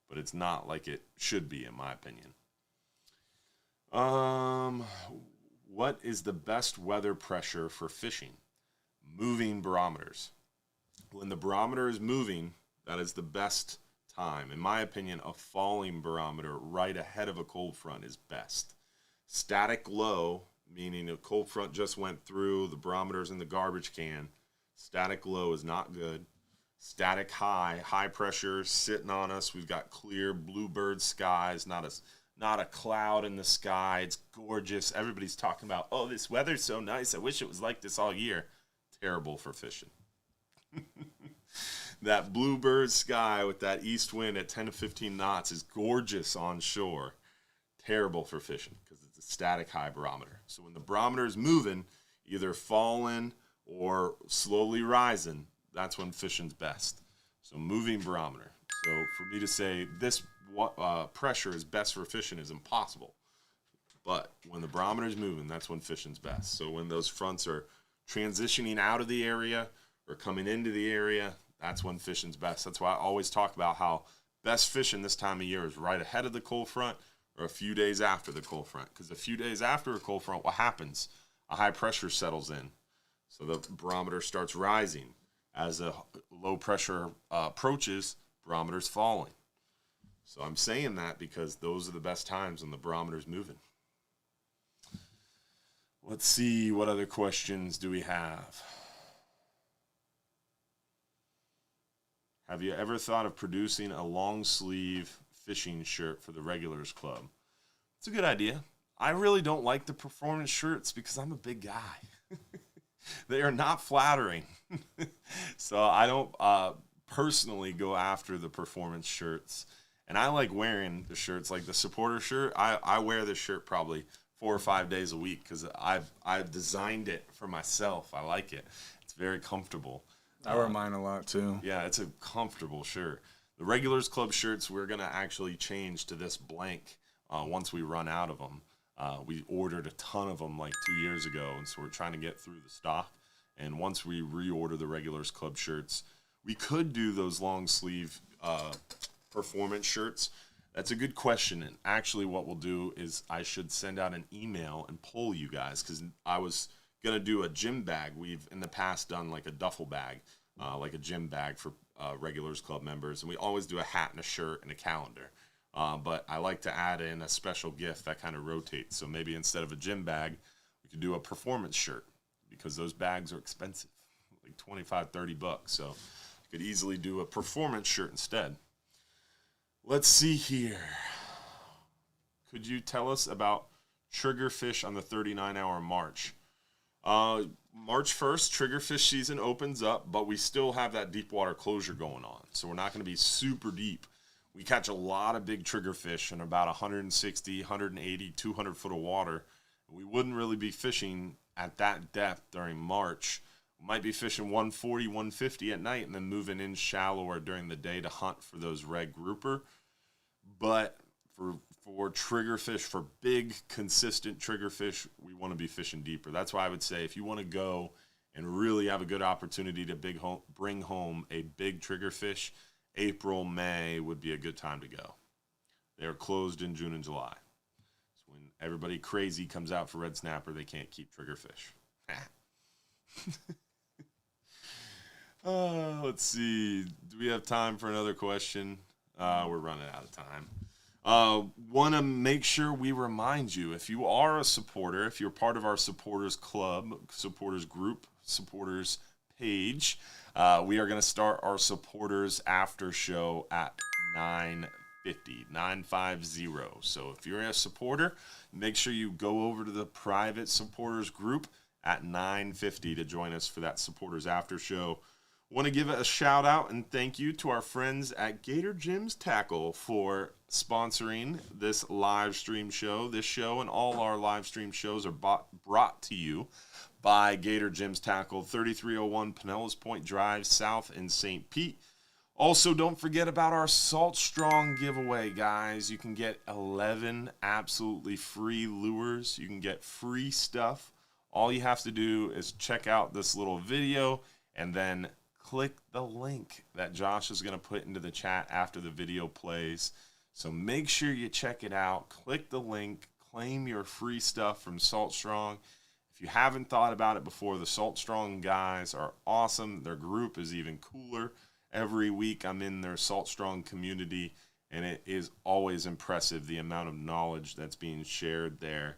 but it's not like it should be, in my opinion. What is the best weather pressure for fishing? Moving barometers. When the barometer is moving, that is the best time. In my opinion, a falling barometer right ahead of a cold front is best. Static low, meaning a cold front just went through, the barometer's in the garbage can. Static low is not good. Static high, high pressure sitting on us. We've got clear bluebird skies, not a cloud in the sky. It's gorgeous. Everybody's talking about, oh, this weather's so nice. I wish it was like this all year. Terrible for fishing. That bluebird sky with that east wind at 10 to 15 knots is gorgeous on shore. Terrible for fishing because it's a static high barometer. So when the barometer is moving, either falling or slowly rising, that's when fishing's best. So moving barometer. So for me to say this pressure is best for fishing is impossible. But when the barometer is moving, that's when fishing's best. So when those fronts are transitioning out of the area or coming into the area, that's when fishing's best. That's why I always talk about how best fishing this time of year is right ahead of the cold front or a few days after the cold front. Because a few days after a cold front, what happens? A high pressure settles in. So the barometer starts rising. As a low pressure approaches, barometer's falling. So I'm saying that because those are the best times when the barometer's moving. Let's see, what other questions do we have? Have you ever thought of producing a long sleeve fishing shirt for the Regulars Club? It's a good idea. I really don't like the performance shirts because I'm a big guy. They are not flattering. So I don't personally go after the performance shirts. And I like wearing the shirts, like the supporter shirt. I wear this shirt probably 4 or 5 days a week because I've designed it for myself. I like it. It's very comfortable. I wear mine a lot too. Yeah, it's a comfortable shirt. The Regulars Club shirts, we're going to actually change to this blank once we run out of them. We ordered a ton of them like 2 years ago, and so we're trying to get through the stock. And once we reorder the Regulars Club shirts, we could do those long sleeve performance shirts. That's a good question. And actually what we'll do is I should send out an email and poll you guys, because I was going to do a gym bag. We've in the past done like a duffel bag, like a gym bag for Regulars Club members. And we always do a hat and a shirt and a calendar. But I like to add in a special gift that kind of rotates. So maybe instead of a gym bag, we could do a performance shirt because those bags are expensive, like $25-30. So you could easily do a performance shirt instead. Let's see here. Could you tell us about triggerfish on the 39-hour march? March 1st, triggerfish season opens up, but we still have that deep water closure going on. So we're not going to be super deep. We catch a lot of big triggerfish in about 160, 180, 200 foot of water. We wouldn't really be fishing at that depth during March. We might be fishing 140, 150 at night and then moving in shallower during the day to hunt for those red grouper. But for triggerfish, for big, consistent triggerfish, we want to be fishing deeper. That's why I would say if you want to go and really have a good opportunity to bring home a big triggerfish, April, May would be a good time to go. They're closed in June and July. So when everybody crazy comes out for red snapper, they can't keep triggerfish. Let's see. Do we have time for another question? We're running out of time. Want to make sure we remind you, if you are a supporter, if you're part of our supporters club, supporters group, supporters page, we are going to start our supporters after show at 9:50. So if you're a supporter, make sure you go over to the private supporters group at 9:50 to join us for that supporters after show. Want to give a shout out and thank you to our friends at Gator Jim's Tackle for sponsoring this live stream show. This show and all our live stream shows are brought to you by Gator Jim's Tackle, 3301 Pinellas Point Drive, South in St. Pete. Also, don't forget about our Salt Strong giveaway, guys. You can get 11 absolutely free lures. You can get free stuff. All you have to do is check out this little video and then click the link that Josh is going to put into the chat after the video plays. So make sure you check it out. Click the link. Claim your free stuff from Salt Strong. If you haven't thought about it before, the Salt Strong guys are awesome. Their group is even cooler. Every week I'm in their Salt Strong community, and it is always impressive the amount of knowledge that's being shared there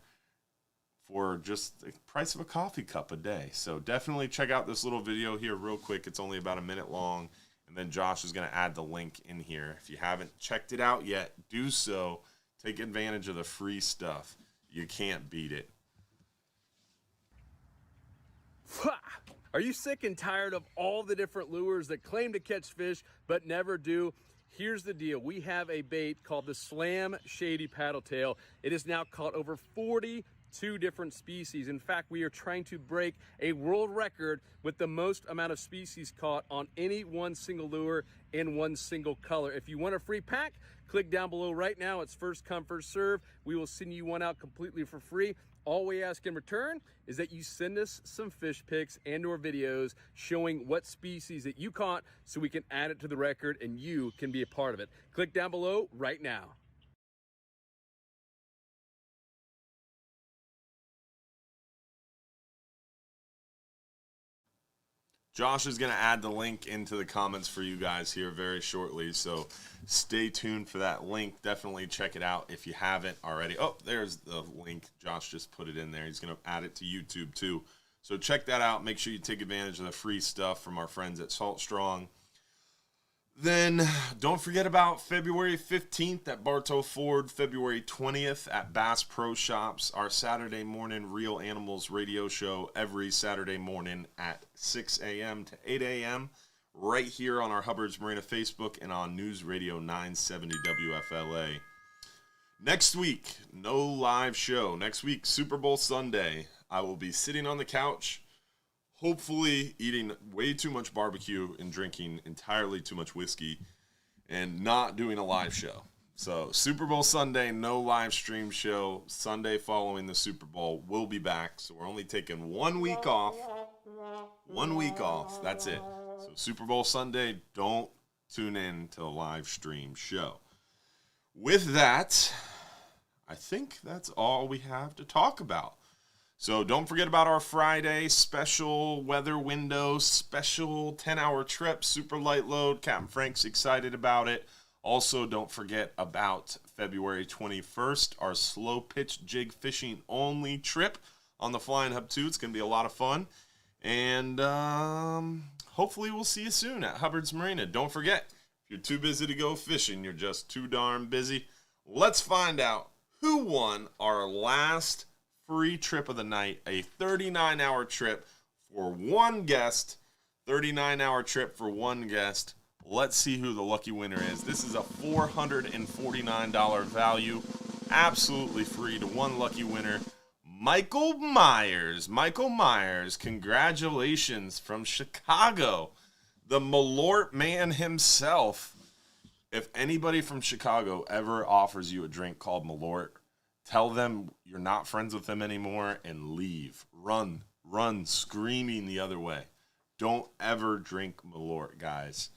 for just the price of a coffee cup a day. So definitely check out this little video here real quick. It's only about a minute long, and then Josh is going to add the link in here. If you haven't checked it out yet, do so. Take advantage of the free stuff. You can't beat it. Are you sick and tired of all the different lures that claim to catch fish but never do? Here's the deal. We have a bait called the Slam Shady Paddletail. It has now caught over 42 different species. In fact, we are trying to break a world record with the most amount of species caught on any one single lure in one single color. If you want a free pack, click down below right now. It's first come, first serve. We will send you one out completely for free. All we ask in return is that you send us some fish pics and or videos showing what species that you caught so we can add it to the record and you can be a part of it. Click down below right now. Josh is going to add the link into the comments for you guys here very shortly, so stay tuned for that link. Definitely check it out if you haven't already. Oh, there's the link. Josh just put it in there. He's going to add it to YouTube too. So check that out. Make sure you take advantage of the free stuff from our friends at Salt Strong. Then don't forget about February 15th at Bartow Ford, February 20th at Bass Pro Shops, our Saturday morning Real Animals radio show every Saturday morning at 6 a.m. to 8 a.m. right here on our Hubbard's Marina Facebook and on News Radio 970 WFLA. Next week, no live show. Next week, Super Bowl Sunday. I will be sitting on the couch, hopefully eating way too much barbecue and drinking entirely too much whiskey and not doing a live show. So Super Bowl Sunday, no live stream show. Sunday following the Super Bowl, we'll be back. So we're only taking 1 week off. 1 week off. That's it. So Super Bowl Sunday, don't tune in to the live stream show. With that, I think that's all we have to talk about. So don't forget about our Friday special weather window, special 10-hour trip, super light load. Captain Frank's excited about it. Also, don't forget about February 21st, our slow pitch jig fishing only trip on the Flying Hub 2. It's going to be a lot of fun. And hopefully we'll see you soon at Hubbard's Marina. Don't forget, if you're too busy to go fishing, you're just too darn busy. Let's find out who won our last free trip of the night, a 39-hour trip for one guest. 39-hour trip for one guest. Let's see who the lucky winner is. This is a $449 value. Absolutely free to one lucky winner. Michael Myers. Michael Myers, congratulations from Chicago. The Malort man himself. If anybody from Chicago ever offers you a drink called Malort, tell them you're not friends with them anymore and leave. Run screaming the other way. Don't ever drink Malort, guys.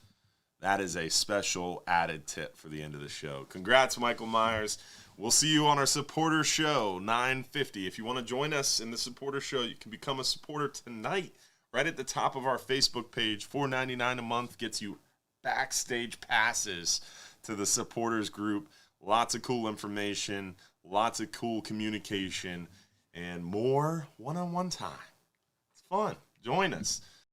That is a special added tip for the end of the show. Congrats, Michael Myers. We'll see you on our supporter show, 9:50. If you want to join us in the supporter show, you can become a supporter tonight. Right at the top of our Facebook page, $4.99 a month gets you backstage passes to the supporters group. Lots of cool information, lots of cool communication, and more one-on-one time. It's fun. Join us.